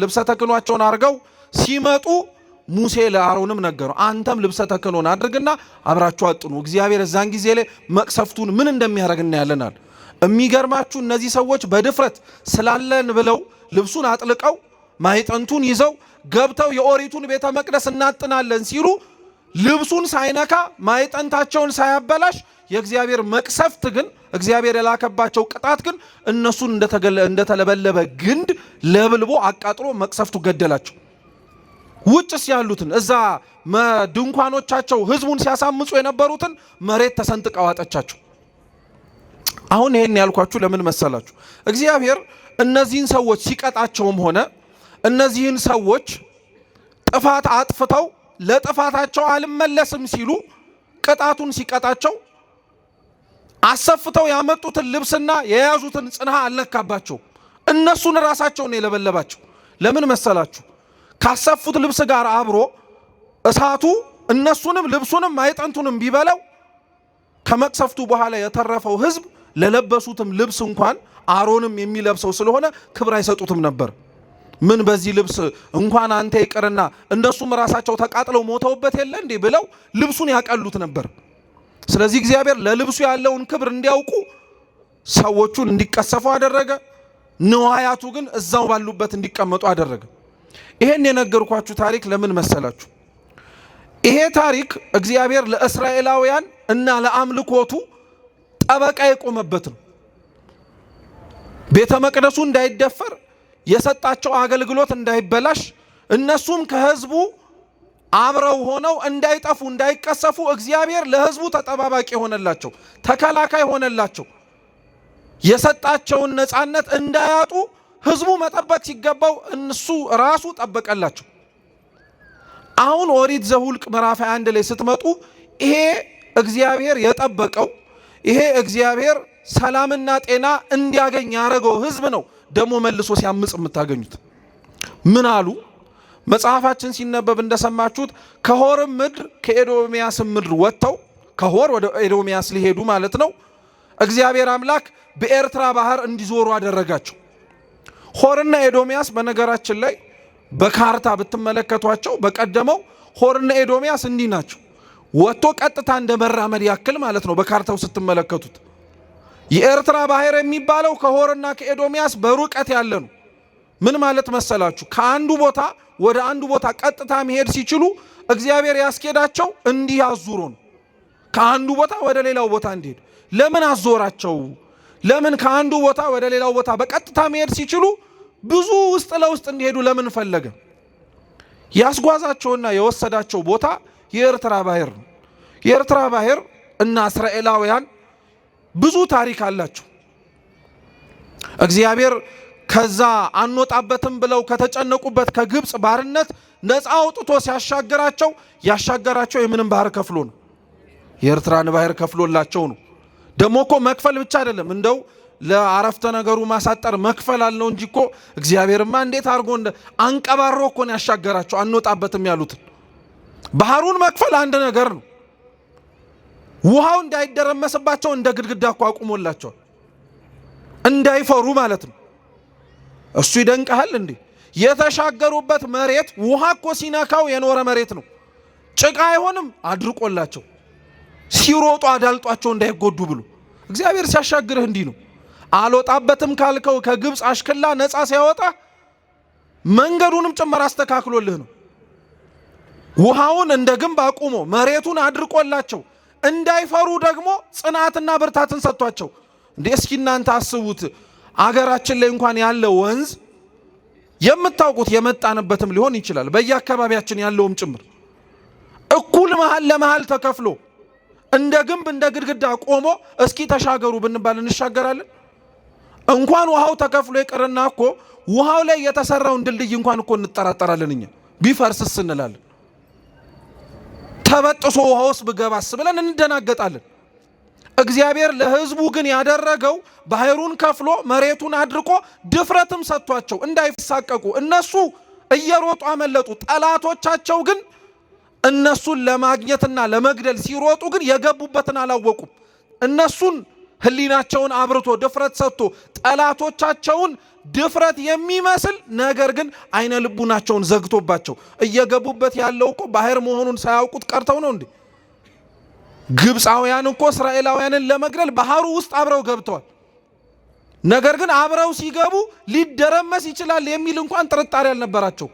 ልብሰ ተክህኗቸውን አድርገው ሲመጡ ሙሴ ለአሮንም ነገረው፣ አንተም ልብሰ ተክህኖን አድርግና አብራችሁ አጥኑ። እግዚአብሔር እዛን ጊዜ ላይ መቅሰፍቱን ምን እንደሚያደርግ እናያለናል። የሚገርማችሁ እነዚህ ሰዎች በድፍረት ስላለን ብለው ልብሱን አጥልቀው ማይጠንቱን ይዘው ገብተው የኦሪቱን ቤተ መቅደስ እናጥናለን ሲሉ ልብሱን ሳይነካ ማይጠንታቸውን ሳያበላሽ የእግዚአብሔር መቅሰፍት ግን እግዚአብሔር የላከባቸው ቅጣት ግን እነሱን እንደተለበለበ ግንድ ለብልቦ አቃጥሎ መቅሰፍቱ ገደላቸው። ውጭስ ያሉትን እዛ ድንኳኖቻቸው ህዝቡን ሲያሳምጹ የነበሩትን መሬት ተሰንጥቀው አጠቻቸው። አሁን ይሄን ያልኳችሁ ለምን መሰላችሁ? እግዚአብሔር እነዚህን ሰዎች ሲቀጣቸውም ሆነ እነዚህን ሰዎች ጥፋት አጥፍተው ለጥፋታቸው አልመለስም ሲሉ ቅጣቱን ሲቀጣቸው አሰፍተው ያመጡትን ልብስና የያዙትን ጽንሃ አልነካባቸው። እነሱን ራሳቸውን የለበለባቸው። ለምን መሰላችሁ? ካሰፉት ልብስ ጋር አብሮ እሳቱ እነሱንም ልብሱንም ማይጠንቱንም ቢበላው ከመቅሰፍቱ በኋላ የተረፈው ህዝብ ለለበሱትም ልብስ እንኳን አሮንም የሚለብሰው ስለሆነ ክብር አይሰጡትም ነበር። ምን በዚህ ልብስ እንኳን አንተ ይቅርና እነሱም ራሳቸው ተቃጥለው ሞተውበት የለ እንዴ ብለው ልብሱን ያቀሉት ነበር። ስለዚህ እግዚአብሔር ለልብሱ ያለውን ክብር እንዲያውቁ ሰዎቹን እንዲቀሰፉ አደረገ። ንዋያቱ ግን እዛው ባሉበት እንዲቀመጡ አደረገ። ይሄን የነገርኳችሁ ታሪክ ለምን መሰላችሁ? ይሄ ታሪክ እግዚአብሔር ለእስራኤላውያን እና ለአምልኮቱ ጠበቃ የቆመበት ነው። ቤተ መቅደሱ እንዳይደፈር፣ የሰጣቸው አገልግሎት እንዳይበላሽ፣ እነሱም ከህዝቡ አብረው ሆነው እንዳይጠፉ እንዳይቀሰፉ እግዚአብሔር ለህዝቡ ተጠባባቂ ሆነላቸው፣ ተከላካይ ሆነላቸው። የሰጣቸውን ነፃነት እንዳያጡ ህዝቡ መጠበቅ ሲገባው እነሱ ራሱ ጠበቀላቸው። አሁን ኦሪት ዘኍልቍ ምዕራፍ 21 ላይ ስትመጡ ይሄ እግዚአብሔር የጠበቀው ይሄ እግዚአብሔር ሰላምና ጤና እንዲያገኝ ያደረገው ህዝብ ነው ደግሞ መልሶ ሲያምጽ የምታገኙት። ምን አሉ? መጽሐፋችን ሲነበብ እንደሰማችሁት ከሆርም ምድር ከኤዶምያስ ምድር ወጥተው ከሆር ወደ ኤዶምያስ ሊሄዱ ማለት ነው። እግዚአብሔር አምላክ በኤርትራ ባህር እንዲዞሩ አደረጋቸው። ሆርና ኤዶምያስ በነገራችን ላይ በካርታ ብትመለከቷቸው በቀደመው ሆርና ኤዶምያስ እንዲህ ናቸው። ወጥቶ ቀጥታ እንደ መራመድ ያክል ማለት ነው። በካርታው ስትመለከቱት የኤርትራ ባህር የሚባለው ከሆርና ከኤዶምያስ በሩቀት ያለ ነው። ምን ማለት መሰላችሁ? ከአንዱ ቦታ ወደ አንዱ ቦታ ቀጥታ መሄድ ሲችሉ እግዚአብሔር ያስኬዳቸው እንዲህ አዙሮ ነው። ከአንዱ ቦታ ወደ ሌላው ቦታ እንዲሄድ ለምን አዞራቸው? ለምን ከአንዱ ቦታ ወደ ሌላው ቦታ በቀጥታ መሄድ ሲችሉ ብዙ ውስጥ ለውስጥ እንዲሄዱ ለምን ፈለገ? ያስጓዛቸውና የወሰዳቸው ቦታ የኤርትራ ባህር ነው። የኤርትራ ባህር እና እስራኤላውያን ብዙ ታሪክ አላቸው። እግዚአብሔር ከዛ አንወጣበትም ብለው ከተጨነቁበት ከግብፅ ባርነት ነፃ አውጥቶ ሲያሻገራቸው ያሻገራቸው የምንም ባህር ከፍሎ ነው። የኤርትራን ባህር ከፍሎላቸው ነው። ደሞ እኮ መክፈል ብቻ አይደለም፣ እንደው ለአረፍተ ነገሩ ማሳጠር መክፈል አለው እንጂ እኮ እግዚአብሔርማ እንዴት አድርጎ አንቀባሮ እኮ ነው ያሻገራቸው አንወጣበትም ያሉትን። ባህሩን መክፈል አንድ ነገር ነው። ውሃው እንዳይደረመስባቸው እንደ ግድግዳ እኮ አቁሞላቸዋል፣ እንዳይፈሩ ማለት ነው። እሱ ይደንቀሃል እንዴ? የተሻገሩበት መሬት ውሃ እኮ ሲነካው የኖረ መሬት ነው። ጭቃ አይሆንም አድርቆላቸው ሲሮጡ አዳልጧቸው እንዳይጎዱ ብሎ እግዚአብሔር ሲያሻግርህ እንዲህ ነው። አልወጣበትም ካልከው ከግብፅ አሽክላ ነፃ ሲያወጣ መንገዱንም ጭምር አስተካክሎልህ ነው። ውሃውን እንደ ግንብ አቁሞ መሬቱን አድርቆላቸው እንዳይፈሩ ደግሞ ጽናትና ብርታትን ሰጥቷቸው። እንዴ እስኪ እናንተ አስቡት፣ አገራችን ላይ እንኳን ያለ ወንዝ የምታውቁት የመጣንበትም ሊሆን ይችላል፣ በየአካባቢያችን ያለውም ጭምር እኩል መሃል ለመሃል ተከፍሎ እንደ ግንብ እንደ ግድግዳ ቆሞ እስኪ ተሻገሩ ብንባል እንሻገራለን? እንኳን ውሃው ተከፍሎ ይቅርና እኮ ውሃው ላይ የተሰራውን ድልድይ እንኳን እኮ እንጠራጠራለን። እኛ ቢፈርስስ እንላለን። ተበጥሶ ውሃ ውስጥ ብገባስ ብለን እንደናገጣለን። እግዚአብሔር ለሕዝቡ ግን ያደረገው ባህሩን ከፍሎ መሬቱን አድርቆ ድፍረትም ሰጥቷቸው እንዳይሳቀቁ እነሱ እየሮጡ አመለጡ። ጠላቶቻቸው ግን እነሱን ለማግኘትና ለመግደል ሲሮጡ ግን የገቡበትን አላወቁም። እነሱን ህሊናቸውን አብርቶ ድፍረት ሰጥቶ ጠላቶቻቸውን ድፍረት የሚመስል ነገር ግን አይነ ልቡናቸውን ዘግቶባቸው እየገቡበት ያለው እኮ ባህር መሆኑን ሳያውቁት ቀርተው ነው እንዴ? ግብፃውያን እኮ እስራኤላውያንን ለመግደል ባህሩ ውስጥ አብረው ገብተዋል። ነገር ግን አብረው ሲገቡ ሊደረመስ ይችላል የሚል እንኳን ጥርጣሬ አልነበራቸው።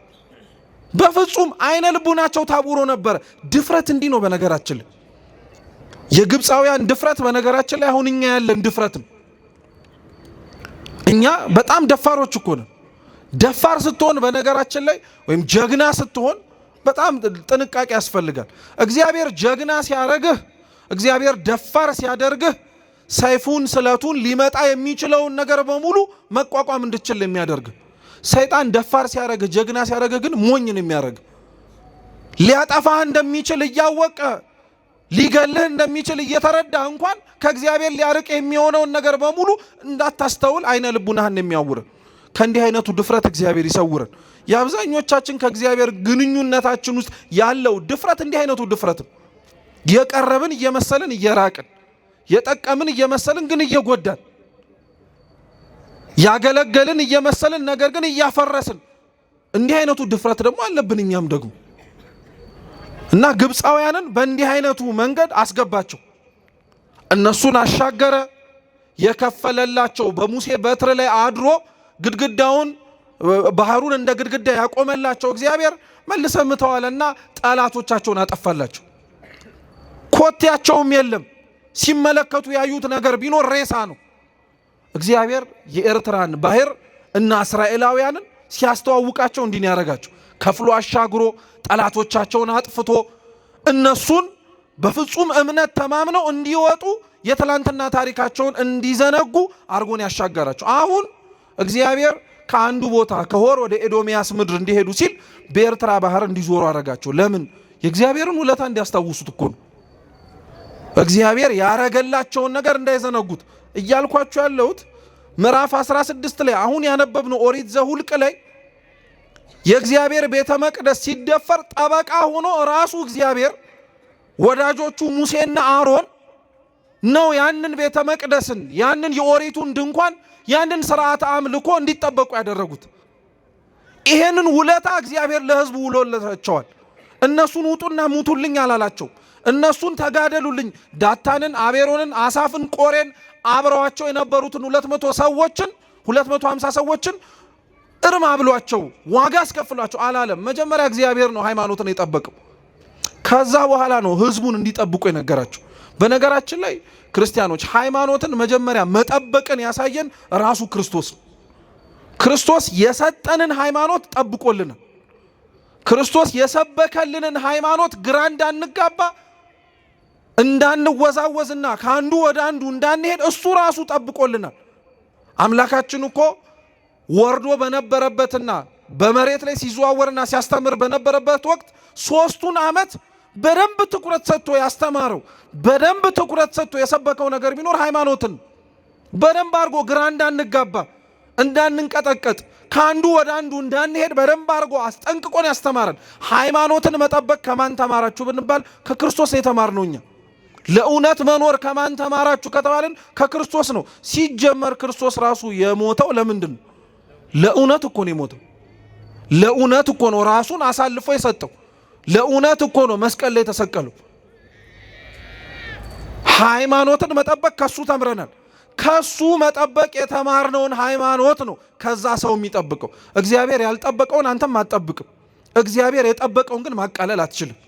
በፍጹም አይነ ልቡናቸው ታውሮ ነበር። ድፍረት እንዲህ ነው። በነገራችን ላይ የግብፃውያን ድፍረት በነገራችን ላይ አሁን እኛ ያለን ድፍረትም እኛ በጣም ደፋሮች እኮ ነን። ደፋር ስትሆን በነገራችን ላይ ወይም ጀግና ስትሆን በጣም ጥንቃቄ ያስፈልጋል። እግዚአብሔር ጀግና ሲያደርግህ፣ እግዚአብሔር ደፋር ሲያደርግህ ሰይፉን ስለቱን ሊመጣ የሚችለውን ነገር በሙሉ መቋቋም እንድችል የሚያደርግ። ሰይጣን ደፋር ሲያደርግህ ጀግና ሲያደርግህ ግን ሞኝን የሚያደርግ ሊያጠፋህ እንደሚችል እያወቀ ሊገልህ እንደሚችል እየተረዳ እንኳን ከእግዚአብሔር ሊያርቅ የሚሆነውን ነገር በሙሉ እንዳታስተውል አይነ ልቡናህን የሚያውር። ከእንዲህ አይነቱ ድፍረት እግዚአብሔር ይሰውረን። የአብዛኞቻችን ከእግዚአብሔር ግንኙነታችን ውስጥ ያለው ድፍረት እንዲህ አይነቱ ድፍረት ነው። የቀረብን እየመሰልን እየራቅን፣ የጠቀምን እየመሰልን ግን እየጎዳን፣ ያገለገልን እየመሰልን ነገር ግን እያፈረስን፣ እንዲህ አይነቱ ድፍረት ደግሞ አለብን እኛም ደግሞ እና ግብፃውያንን በእንዲህ አይነቱ መንገድ አስገባቸው። እነሱን አሻገረ። የከፈለላቸው በሙሴ በትር ላይ አድሮ ግድግዳውን ባህሩን እንደ ግድግዳ ያቆመላቸው እግዚአብሔር መልሰህ ምተዋልና ጠላቶቻቸውን አጠፋላቸው። ኮቴያቸውም የለም። ሲመለከቱ ያዩት ነገር ቢኖር ሬሳ ነው። እግዚአብሔር የኤርትራን ባህር እና እስራኤላውያንን ሲያስተዋውቃቸው እንዲህ ነው ያደረጋቸው። ከፍሎ አሻግሮ ጠላቶቻቸውን አጥፍቶ እነሱን በፍጹም እምነት ተማምነው እንዲወጡ የትላንትና ታሪካቸውን እንዲዘነጉ አርጎን ያሻገራቸው። አሁን እግዚአብሔር ከአንዱ ቦታ ከሆር ወደ ኤዶሚያስ ምድር እንዲሄዱ ሲል በኤርትራ ባህር እንዲዞሩ አረጋቸው። ለምን? የእግዚአብሔርን ውለታ እንዲያስታውሱት እኮ ነው። እግዚአብሔር ያረገላቸውን ነገር እንዳይዘነጉት እያልኳቸው ያለሁት ምዕራፍ 16 ላይ አሁን ያነበብነው ኦሪት ዘሁልቅ ላይ የእግዚአብሔር ቤተ መቅደስ ሲደፈር ጠበቃ ሆኖ ራሱ እግዚአብሔር ወዳጆቹ ሙሴና አሮን ነው ያንን ቤተ መቅደስን ያንን የኦሪቱን ድንኳን ያንን ስርዓተ አምልኮ እንዲጠበቁ ያደረጉት። ይሄንን ውለታ እግዚአብሔር ለሕዝቡ ውሎላቸዋል። እነሱን ውጡና ሙቱልኝ አላላቸው። እነሱን ተጋደሉልኝ፣ ዳታንን፣ አቤሮንን፣ አሳፍን፣ ቆሬን አብረዋቸው የነበሩትን 200 ሰዎችን 250 ሰዎችን እርም አብሏቸው ዋጋ አስከፍሏቸው አላለም። መጀመሪያ እግዚአብሔር ነው ሃይማኖትን የጠበቀው። ከዛ በኋላ ነው ሕዝቡን እንዲጠብቁ የነገራቸው። በነገራችን ላይ ክርስቲያኖች ሃይማኖትን መጀመሪያ መጠበቅን ያሳየን ራሱ ክርስቶስ ነው። ክርስቶስ የሰጠንን ሃይማኖት ጠብቆልናል። ክርስቶስ የሰበከልንን ሃይማኖት ግራ እንዳንጋባ እንዳንወዛወዝና ከአንዱ ወደ አንዱ እንዳንሄድ እሱ ራሱ ጠብቆልናል። አምላካችን እኮ ወርዶ በነበረበትና በመሬት ላይ ሲዘዋወርና ሲያስተምር በነበረበት ወቅት 3 ዓመት በደንብ ትኩረት ሰጥቶ ያስተማረው በደንብ ትኩረት ሰጥቶ የሰበከው ነገር ቢኖር ሃይማኖትን በደንብ አድርጎ ግራ እንዳንጋባ እንዳንንቀጠቀጥ ከአንዱ ወደ አንዱ እንዳንሄድ በደንብ አድርጎ አስጠንቅቆን ያስተማረን። ሃይማኖትን መጠበቅ ከማን ተማራችሁ ብንባል ከክርስቶስ የተማርነው እኛ። ለእውነት መኖር ከማን ተማራችሁ ከተባልን ከክርስቶስ ነው። ሲጀመር ክርስቶስ ራሱ የሞተው ለምንድን ነው? ለእውነት እኮ ነው የሞተው። ለእውነት እኮ ነው ራሱን አሳልፎ የሰጠው። ለእውነት እኮ ነው መስቀል ላይ የተሰቀለው። ሃይማኖትን መጠበቅ ከሱ ተምረናል። ከሱ መጠበቅ የተማርነውን ሃይማኖት ነው ከዛ ሰው የሚጠብቀው። እግዚአብሔር ያልጠበቀውን አንተም አትጠብቅም። እግዚአብሔር የጠበቀውን ግን ማቃለል አትችልም።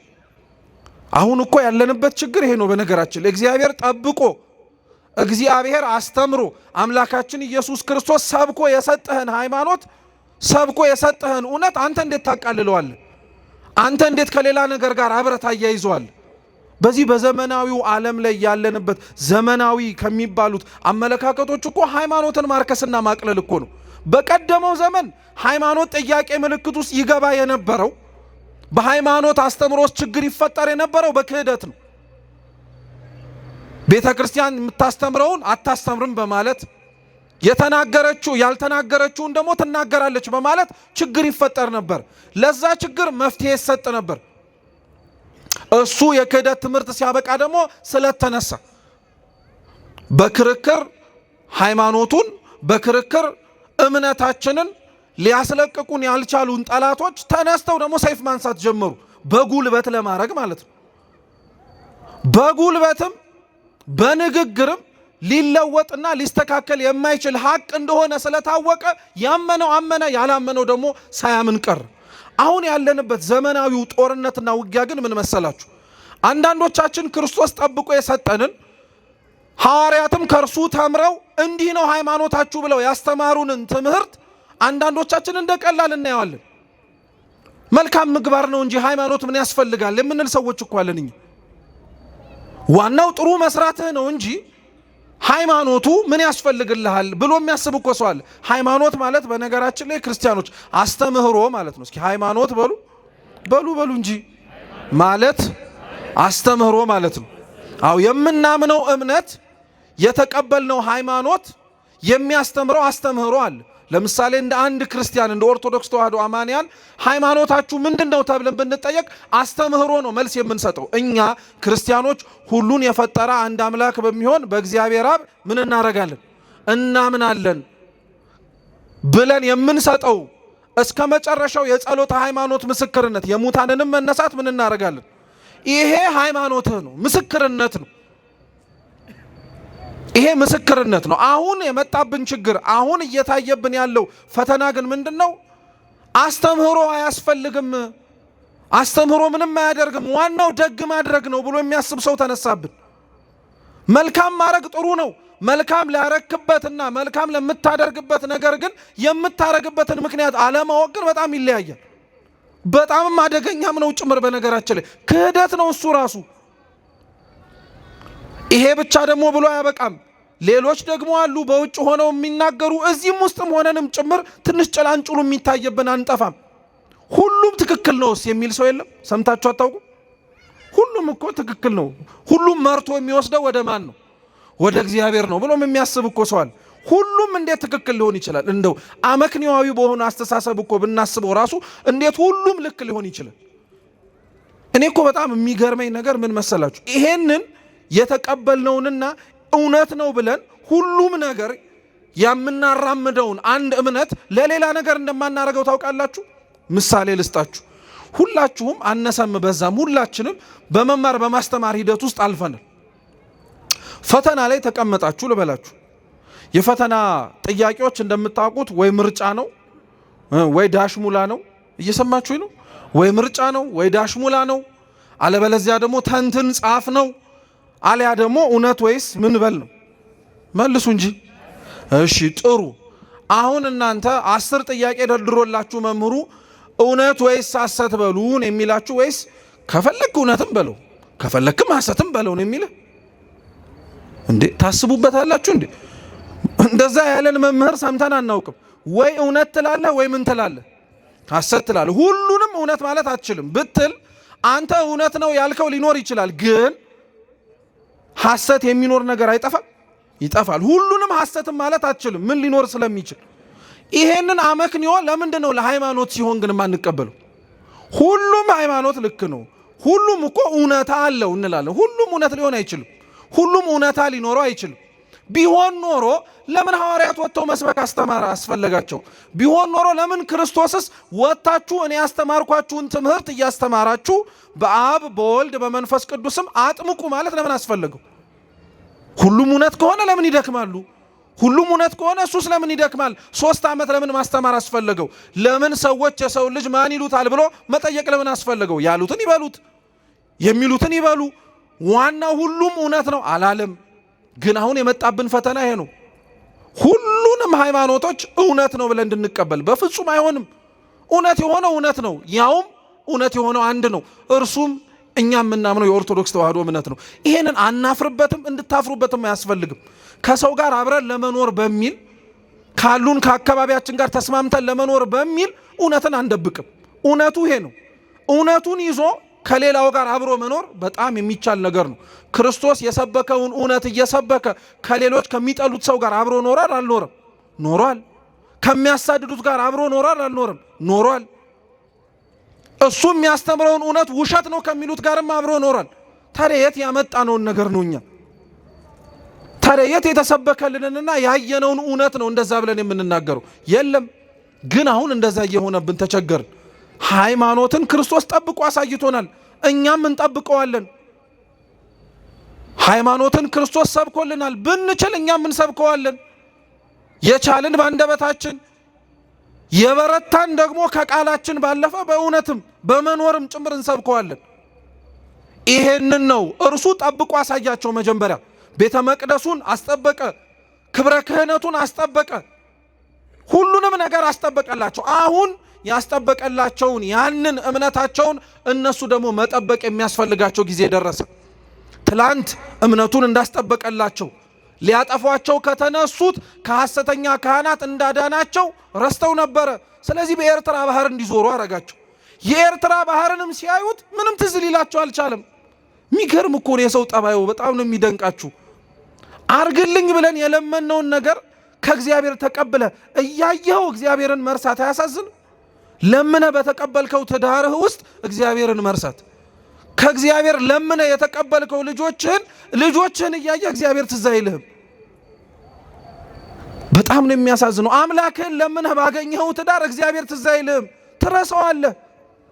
አሁን እኮ ያለንበት ችግር ይሄ ነው። በነገራችን እግዚአብሔር ጠብቆ እግዚአብሔር አስተምሮ አምላካችን ኢየሱስ ክርስቶስ ሰብኮ የሰጠህን ሃይማኖት ሰብኮ የሰጠህን እውነት አንተ እንዴት ታቃልለዋለህ? አንተ እንዴት ከሌላ ነገር ጋር አብረህ ታያይዘዋለህ? በዚህ በዘመናዊው ዓለም ላይ ያለንበት ዘመናዊ ከሚባሉት አመለካከቶች እኮ ሃይማኖትን ማርከስና ማቅለል እኮ ነው። በቀደመው ዘመን ሃይማኖት ጥያቄ ምልክት ውስጥ ይገባ የነበረው በሃይማኖት አስተምሮስ ችግር ይፈጠር የነበረው በክህደት ነው። ቤተ ክርስቲያን የምታስተምረውን አታስተምርም በማለት የተናገረችው ያልተናገረችውን ደግሞ ትናገራለች በማለት ችግር ይፈጠር ነበር። ለዛ ችግር መፍትሄ ይሰጥ ነበር። እሱ የክህደት ትምህርት ሲያበቃ ደግሞ ስለተነሳ በክርክር ሃይማኖቱን በክርክር እምነታችንን ሊያስለቅቁን ያልቻሉን ጠላቶች ተነስተው ደግሞ ሰይፍ ማንሳት ጀመሩ። በጉልበት ለማድረግ ማለት ነው። በጉልበትም በንግግርም ሊለወጥና ሊስተካከል የማይችል ሀቅ እንደሆነ ስለታወቀ ያመነው አመነ፣ ያላመነው ደግሞ ሳያምን ቀረ። አሁን ያለንበት ዘመናዊው ጦርነትና ውጊያ ግን ምን መሰላችሁ? አንዳንዶቻችን ክርስቶስ ጠብቆ የሰጠንን ሐዋርያትም ከእርሱ ተምረው እንዲህ ነው ሃይማኖታችሁ ብለው ያስተማሩንን ትምህርት አንዳንዶቻችን እንደ ቀላል እናየዋለን። መልካም ምግባር ነው እንጂ ሃይማኖት ምን ያስፈልጋል የምንል ሰዎች እኮ አለን። እኛ ዋናው ጥሩ መስራትህ ነው እንጂ ሃይማኖቱ ምን ያስፈልግልሃል ብሎ የሚያስብ እኮ ሰው አለ። ሃይማኖት ማለት በነገራችን ላይ ክርስቲያኖች አስተምህሮ ማለት ነው። እስኪ ሃይማኖት በሉ እንጂ ማለት አስተምህሮ ማለት ነው። አዎ የምናምነው እምነት የተቀበልነው ሃይማኖት የሚያስተምረው አስተምህሮ አለ። ለምሳሌ እንደ አንድ ክርስቲያን እንደ ኦርቶዶክስ ተዋህዶ አማንያን ሃይማኖታችሁ ምንድነው ተብለን ብንጠየቅ አስተምህሮ ነው መልስ የምንሰጠው። እኛ ክርስቲያኖች ሁሉን የፈጠረ አንድ አምላክ በሚሆን በእግዚአብሔር አብ ምን እናረጋለን? እናምናለን ብለን የምንሰጠው እስከ መጨረሻው የጸሎተ ሃይማኖት ምስክርነት የሙታንንም መነሳት ምን እናረጋለን? ይሄ ሃይማኖትህ ነው፣ ምስክርነት ነው። ይሄ ምስክርነት ነው። አሁን የመጣብን ችግር አሁን እየታየብን ያለው ፈተና ግን ምንድነው? አስተምህሮ አያስፈልግም፣ አስተምህሮ ምንም አያደርግም፣ ዋናው ደግ ማድረግ ነው ብሎ የሚያስብ ሰው ተነሳብን። መልካም ማድረግ ጥሩ ነው። መልካም ሊያረክበትና መልካም ለምታደርግበት ነገር ግን የምታረግበትን ምክንያት አለማወቅ ግን በጣም ይለያያል። በጣምም አደገኛም ነው ጭምር። በነገራችን ላይ ክህደት ነው እሱ ራሱ። ይሄ ብቻ ደግሞ ብሎ አያበቃም። ሌሎች ደግሞ አሉ በውጭ ሆነው የሚናገሩ እዚህም ውስጥም ሆነንም ጭምር ትንሽ ጭላንጭሉ የሚታየብን አንጠፋም። ሁሉም ትክክል ነውስ የሚል ሰው የለም። ሰምታችሁ አታውቁም? ሁሉም እኮ ትክክል ነው፣ ሁሉም መርቶ የሚወስደው ወደ ማን ነው? ወደ እግዚአብሔር ነው ብሎም የሚያስብ እኮ ሰው አለ። ሁሉም እንዴት ትክክል ሊሆን ይችላል? እንደው አመክንዮአዊ በሆነ አስተሳሰብ እኮ ብናስበው ራሱ እንዴት ሁሉም ልክ ሊሆን ይችላል? እኔ እኮ በጣም የሚገርመኝ ነገር ምን መሰላችሁ? ይሄንን የተቀበልነውንና እውነት ነው ብለን ሁሉም ነገር የምናራምደውን አንድ እምነት ለሌላ ነገር እንደማናረገው ታውቃላችሁ? ምሳሌ ልስጣችሁ። ሁላችሁም አነሰም በዛም ሁላችንም በመማር በማስተማር ሂደት ውስጥ አልፈናል። ፈተና ላይ ተቀመጣችሁ ልበላችሁ። የፈተና ጥያቄዎች እንደምታውቁት ወይ ምርጫ ነው ወይ ዳሽሙላ ነው። እየሰማችሁ ነው? ወይ ምርጫ ነው ወይ ዳሽሙላ ነው። አለበለዚያ ደግሞ ተንትን ጻፍ ነው። አሊያ ደግሞ እውነት ወይስ ምን በል ነው። መልሱ እንጂ። እሺ ጥሩ። አሁን እናንተ 10 ጥያቄ ደርድሮላችሁ መምህሩ እውነት ወይስ ሐሰት በሉን የሚላችሁ ወይስ ከፈለክ እውነትም በለው ከፈለክም ሐሰትም በለው ነው የሚል እንዴ? ታስቡበታላችሁ እንዴ? እንደዛ ያለን መምህር ሰምተን አናውቅም። ወይ እውነት ትላለህ ወይ ምን ትላለህ? ሐሰት ትላለህ። ሁሉንም እውነት ማለት አትችልም ብትል አንተ እውነት ነው ያልከው ሊኖር ይችላል፣ ግን ሐሰት የሚኖር ነገር አይጠፋም? ይጠፋል። ሁሉንም ሐሰትም ማለት አትችልም ምን ሊኖር ስለሚችል። ይሄንን አመክንዮ ለምንድን ነው ለሃይማኖት ሲሆን ግን ማንቀበለው? ሁሉም ሃይማኖት ልክ ነው፣ ሁሉም እኮ እውነታ አለው እንላለን። ሁሉም እውነት ሊሆን አይችልም። ሁሉም እውነታ ሊኖረው አይችልም። ቢሆን ኖሮ ለምን ሐዋርያት ወጥተው መስበክ አስተማር አስፈለጋቸው? ቢሆን ኖሮ ለምን ክርስቶስስ ወጥታችሁ እኔ ያስተማርኳችሁን ትምህርት እያስተማራችሁ በአብ በወልድ በመንፈስ ቅዱስም አጥምቁ ማለት ለምን አስፈለገው? ሁሉም እውነት ከሆነ ለምን ይደክማሉ? ሁሉም እውነት ከሆነ እሱስ ለምን ይደክማል? 3 ዓመት ለምን ማስተማር አስፈለገው? ለምን ሰዎች የሰው ልጅ ማን ይሉታል ብሎ መጠየቅ ለምን አስፈለገው? ያሉትን ይበሉት፣ የሚሉትን ይበሉ፣ ዋናው ሁሉም እውነት ነው አላለም። ግን አሁን የመጣብን ፈተና ይሄ ነው። ሁሉንም ሃይማኖቶች እውነት ነው ብለን እንድንቀበል በፍጹም አይሆንም። እውነት የሆነው እውነት ነው፣ ያውም እውነት የሆነው አንድ ነው። እርሱም እኛ የምናምነው የኦርቶዶክስ ተዋህዶ እምነት ነው። ይሄንን አናፍርበትም፣ እንድታፍሩበትም አያስፈልግም። ከሰው ጋር አብረን ለመኖር በሚል ካሉን ከአካባቢያችን ጋር ተስማምተን ለመኖር በሚል እውነትን አንደብቅም። እውነቱ ይሄ ነው። እውነቱን ይዞ ከሌላው ጋር አብሮ መኖር በጣም የሚቻል ነገር ነው። ክርስቶስ የሰበከውን እውነት እየሰበከ ከሌሎች ከሚጠሉት ሰው ጋር አብሮ ኖሯል አልኖረም? ኖሯል። ከሚያሳድዱት ጋር አብሮ ኖሯል አልኖረም? ኖሯል። እሱ የሚያስተምረውን እውነት ውሸት ነው ከሚሉት ጋርም አብሮ ኖሯል። ታዲያ የት ያመጣነውን ነገር ነው እኛ? ታዲያ የት የተሰበከልንና ያየነውን እውነት ነው እንደዛ ብለን የምንናገረው? የለም። ግን አሁን እንደዛ እየሆነብን ተቸገርን። ሃይማኖትን ክርስቶስ ጠብቆ አሳይቶናል፣ እኛም እንጠብቀዋለን። ሃይማኖትን ክርስቶስ ሰብኮልናል፣ ብንችል እኛም እንሰብከዋለን። የቻልን ባንደበታችን፣ የበረታን ደግሞ ከቃላችን ባለፈ በእውነትም በመኖርም ጭምር እንሰብከዋለን። ይሄንን ነው እርሱ ጠብቆ አሳያቸው። መጀመሪያ ቤተ መቅደሱን አስጠበቀ፣ ክብረ ክህነቱን አስጠበቀ፣ ሁሉንም ነገር አስጠበቀላቸው። አሁን ያስጠበቀላቸውን ያንን እምነታቸውን እነሱ ደግሞ መጠበቅ የሚያስፈልጋቸው ጊዜ ደረሰ። ትላንት እምነቱን እንዳስጠበቀላቸው ሊያጠፏቸው ከተነሱት ከሐሰተኛ ካህናት እንዳዳናቸው ረስተው ነበረ። ስለዚህ በኤርትራ ባህር እንዲዞሩ አረጋቸው። የኤርትራ ባህርንም ሲያዩት ምንም ትዝ ሊላቸው አልቻለም። የሚገርም እኮ ነው የሰው ጠባዩ፣ በጣም ነው የሚደንቃችሁ። አርግልኝ ብለን የለመነውን ነገር ከእግዚአብሔር ተቀብለ እያየኸው እግዚአብሔርን መርሳት አያሳዝን? ለምነ በተቀበልከው ትዳርህ ውስጥ እግዚአብሔርን መርሳት፣ ከእግዚአብሔር ለምነ የተቀበልከው ልጆችህን እያየ እግዚአብሔር ትዝ አይልህም። በጣም ነው የሚያሳዝነው። አምላክህን ለምነህ ባገኘኸው ትዳር እግዚአብሔር ትዝ አይልህም፣ ትረሳዋለህ።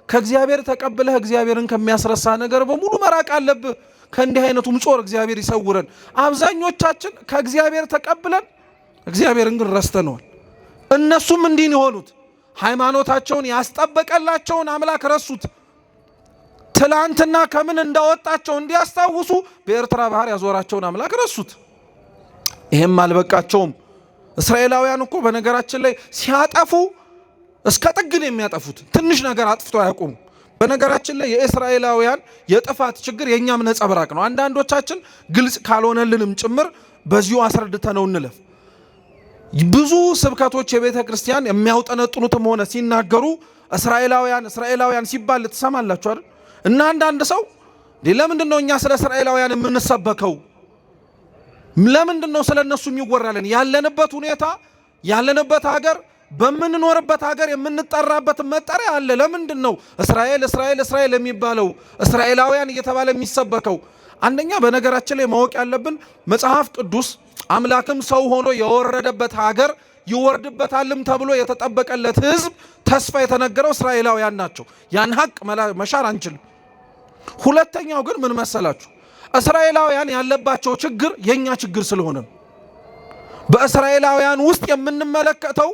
ከእግዚአብሔር ተቀብለህ እግዚአብሔርን ከሚያስረሳ ነገር በሙሉ መራቅ አለብህ። ከእንዲህ አይነቱ ምጾር እግዚአብሔር ይሰውረን። አብዛኞቻችን ከእግዚአብሔር ተቀብለን እግዚአብሔርን ግን ረስተነዋል። እነሱም እንዲህ የሆኑት ሃይማኖታቸውን ያስጠበቀላቸውን አምላክ ረሱት። ትላንትና ከምን እንዳወጣቸው እንዲያስታውሱ በኤርትራ ባህር ያዞራቸውን አምላክ ረሱት። ይሄም አልበቃቸውም። እስራኤላውያን እኮ በነገራችን ላይ ሲያጠፉ እስከ ጥግን የሚያጠፉት ትንሽ ነገር አጥፍቶ አያውቁም። በነገራችን ላይ የእስራኤላውያን የጥፋት ችግር የእኛም ነጸብራቅ ነው። አንዳንዶቻችን ግልጽ ካልሆነልንም ጭምር በዚሁ አስረድተነው እንለፍ። ብዙ ስብከቶች የቤተ ክርስቲያን የሚያውጠነጥኑትም ሆነ ሲናገሩ እስራኤላውያን ሲባል ትሰማላችሁ አይደል? እና አንዳንድ ሰው ለምንድን ነው እኛ ስለ እስራኤላውያን የምንሰበከው? ለምንድን ነው ስለ እነሱ የሚወራልን? ያለንበት ሁኔታ፣ ያለንበት ሀገር፣ በምንኖርበት ሀገር የምንጠራበት መጠሪያ አለ። ለምንድን ነው እስራኤል የሚባለው እስራኤላውያን እየተባለ የሚሰበከው? አንደኛ በነገራችን ላይ ማወቅ ያለብን መጽሐፍ ቅዱስ አምላክም ሰው ሆኖ የወረደበት ሀገር ይወርድበታልም ተብሎ የተጠበቀለት ሕዝብ ተስፋ የተነገረው እስራኤላውያን ናቸው። ያን ሀቅ መሻር አንችልም። ሁለተኛው ግን ምን መሰላችሁ? እስራኤላውያን ያለባቸው ችግር የኛ ችግር ስለሆነ ነው። በእስራኤላውያን ውስጥ የምንመለከተው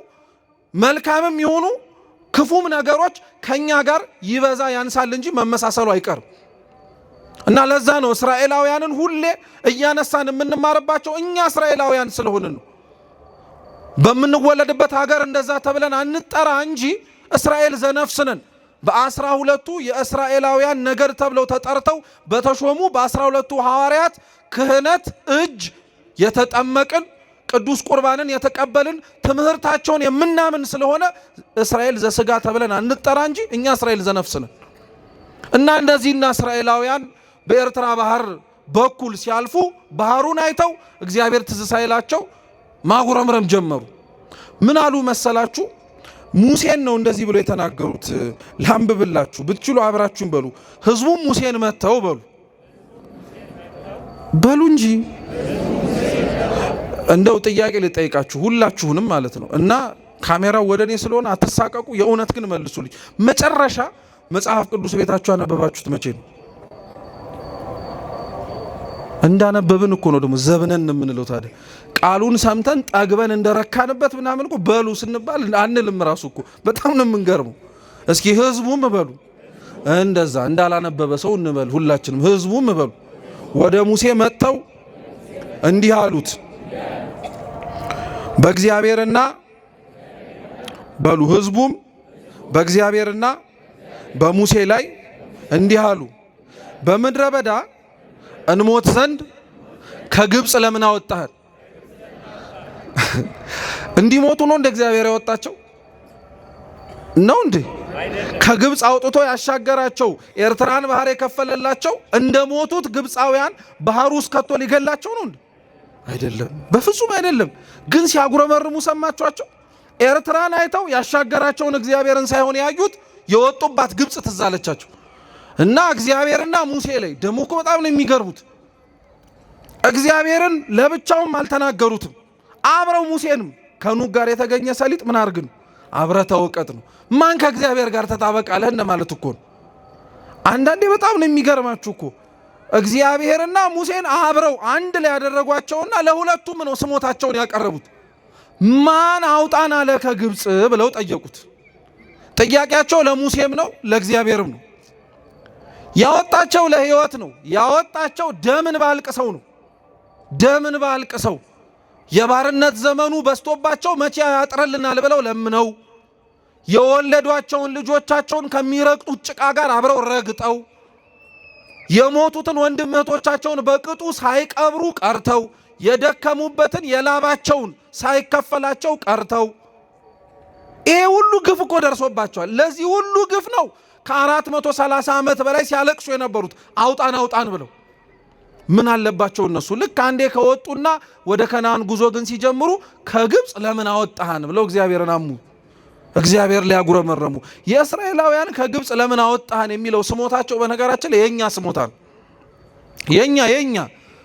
መልካምም ይሁኑ ክፉም ነገሮች ከኛ ጋር ይበዛ ያንሳል እንጂ መመሳሰሉ አይቀርም። እና ለዛ ነው እስራኤላውያንን ሁሌ እያነሳን የምንማርባቸው እኛ እስራኤላውያን ስለሆንን ነው። በምንወለድበት ሀገር እንደዛ ተብለን አንጠራ እንጂ እስራኤል ዘነፍስነን በ12ቱ የእስራኤላውያን ነገድ ተብለው ተጠርተው በተሾሙ በ12ቱ ሐዋርያት ክህነት እጅ የተጠመቅን ቅዱስ ቁርባንን የተቀበልን ትምህርታቸውን የምናምን ስለሆነ እስራኤል ዘስጋ ተብለን አንጠራ እንጂ እኛ እስራኤል ዘነፍስነን። እና እንደዚህና እስራኤላውያን በኤርትራ ባህር በኩል ሲያልፉ ባህሩን አይተው እግዚአብሔር ትዝ ሳይላቸው ማጉረምረም ጀመሩ። ምን አሉ መሰላችሁ? ሙሴን ነው እንደዚህ ብሎ የተናገሩት። ላንብብላችሁ፣ ብትችሉ አብራችሁን በሉ። ህዝቡም ሙሴን መተው በሉ እንጂ እንደው ጥያቄ ልጠይቃችሁ ሁላችሁንም ማለት ነው። እና ካሜራው ወደ እኔ ስለሆነ አትሳቀቁ። የእውነት ግን መልሱልኝ። መጨረሻ መጽሐፍ ቅዱስ ቤታችሁ አነበባችሁት መቼ ነው? እንዳነበብን እኮ ነው ደግሞ ዘብነን የምንለው። ታዲያ ቃሉን ሰምተን ጠግበን እንደረካንበት ምናምን እኮ በሉ ስንባል አንልም። ራሱ እኮ በጣም ነው የምንገርመው። እስኪ ህዝቡም በሉ፣ እንደዛ እንዳላነበበ ሰው እንበል ሁላችንም። ህዝቡም በሉ ወደ ሙሴ መጥተው እንዲህ አሉት፣ በእግዚአብሔርና በሉ ህዝቡም በእግዚአብሔርና በሙሴ ላይ እንዲህ አሉ፣ በምድረ በዳ እንሞት ዘንድ ከግብፅ ለምን አወጣህን? እንዲሞቱ ነው እንደ እግዚአብሔር ያወጣቸው ነው እንዴ? ከግብፅ አውጥቶ ያሻገራቸው ኤርትራን ባህር የከፈለላቸው እንደ ሞቱት ግብፃውያን ባህሩ ውስጥ ከቶ ሊገላቸው ነው እንዴ? አይደለም፣ በፍጹም አይደለም። ግን ሲያጉረመርሙ ሰማችኋቸው? ኤርትራን አይተው ያሻገራቸውን እግዚአብሔርን ሳይሆን ያዩት የወጡባት ግብፅ ትዝ አለቻቸው። እና እግዚአብሔርና ሙሴ ላይ ደግሞ እኮ በጣም ነው የሚገርሙት። እግዚአብሔርን ለብቻውም አልተናገሩትም። አብረው ሙሴንም ከኑግ ጋር የተገኘ ሰሊጥ ምን አርግን አብረ ተወቀጥ ነው። ማን ከእግዚአብሔር ጋር ተጣበቃለህ እንደማለት እኮ ነው። አንዳንዴ በጣም ነው የሚገርማችሁ እኮ እግዚአብሔርና ሙሴን አብረው አንድ ላይ ያደረጓቸውና ለሁለቱም ነው ስሞታቸውን ያቀረቡት። ማን አውጣን አለ ከግብፅ ብለው ጠየቁት። ጥያቄያቸው ለሙሴም ነው ለእግዚአብሔርም ነው። ያወጣቸው ለሕይወት ነው። ያወጣቸው ደምን ባልቅሰው ነው። ደምን ባልቅሰው የባርነት ዘመኑ በስቶባቸው መቼ ያጥረልናል ብለው ለምነው የወለዷቸውን ልጆቻቸውን ከሚረግጡት ጭቃ ጋር አብረው ረግጠው የሞቱትን ወንድም እህቶቻቸውን በቅጡ ሳይቀብሩ ቀርተው የደከሙበትን የላባቸውን ሳይከፈላቸው ቀርተው ይሄ ሁሉ ግፍ እኮ ደርሶባቸዋል። ለዚህ ሁሉ ግፍ ነው ከ430 ዓመት በላይ ሲያለቅሱ የነበሩት አውጣን አውጣን ብለው። ምን አለባቸው እነሱ ልክ አንዴ ከወጡና ወደ ከነዓን ጉዞ ግን ሲጀምሩ ከግብፅ ለምን አወጣህን ብለው እግዚአብሔርን አሙ። እግዚአብሔር ሊያጉረመረሙ የእስራኤላውያን ከግብፅ ለምን አወጣህን የሚለው ስሞታቸው በነገራችን ላይ የኛ ስሞታ ነው። የኛ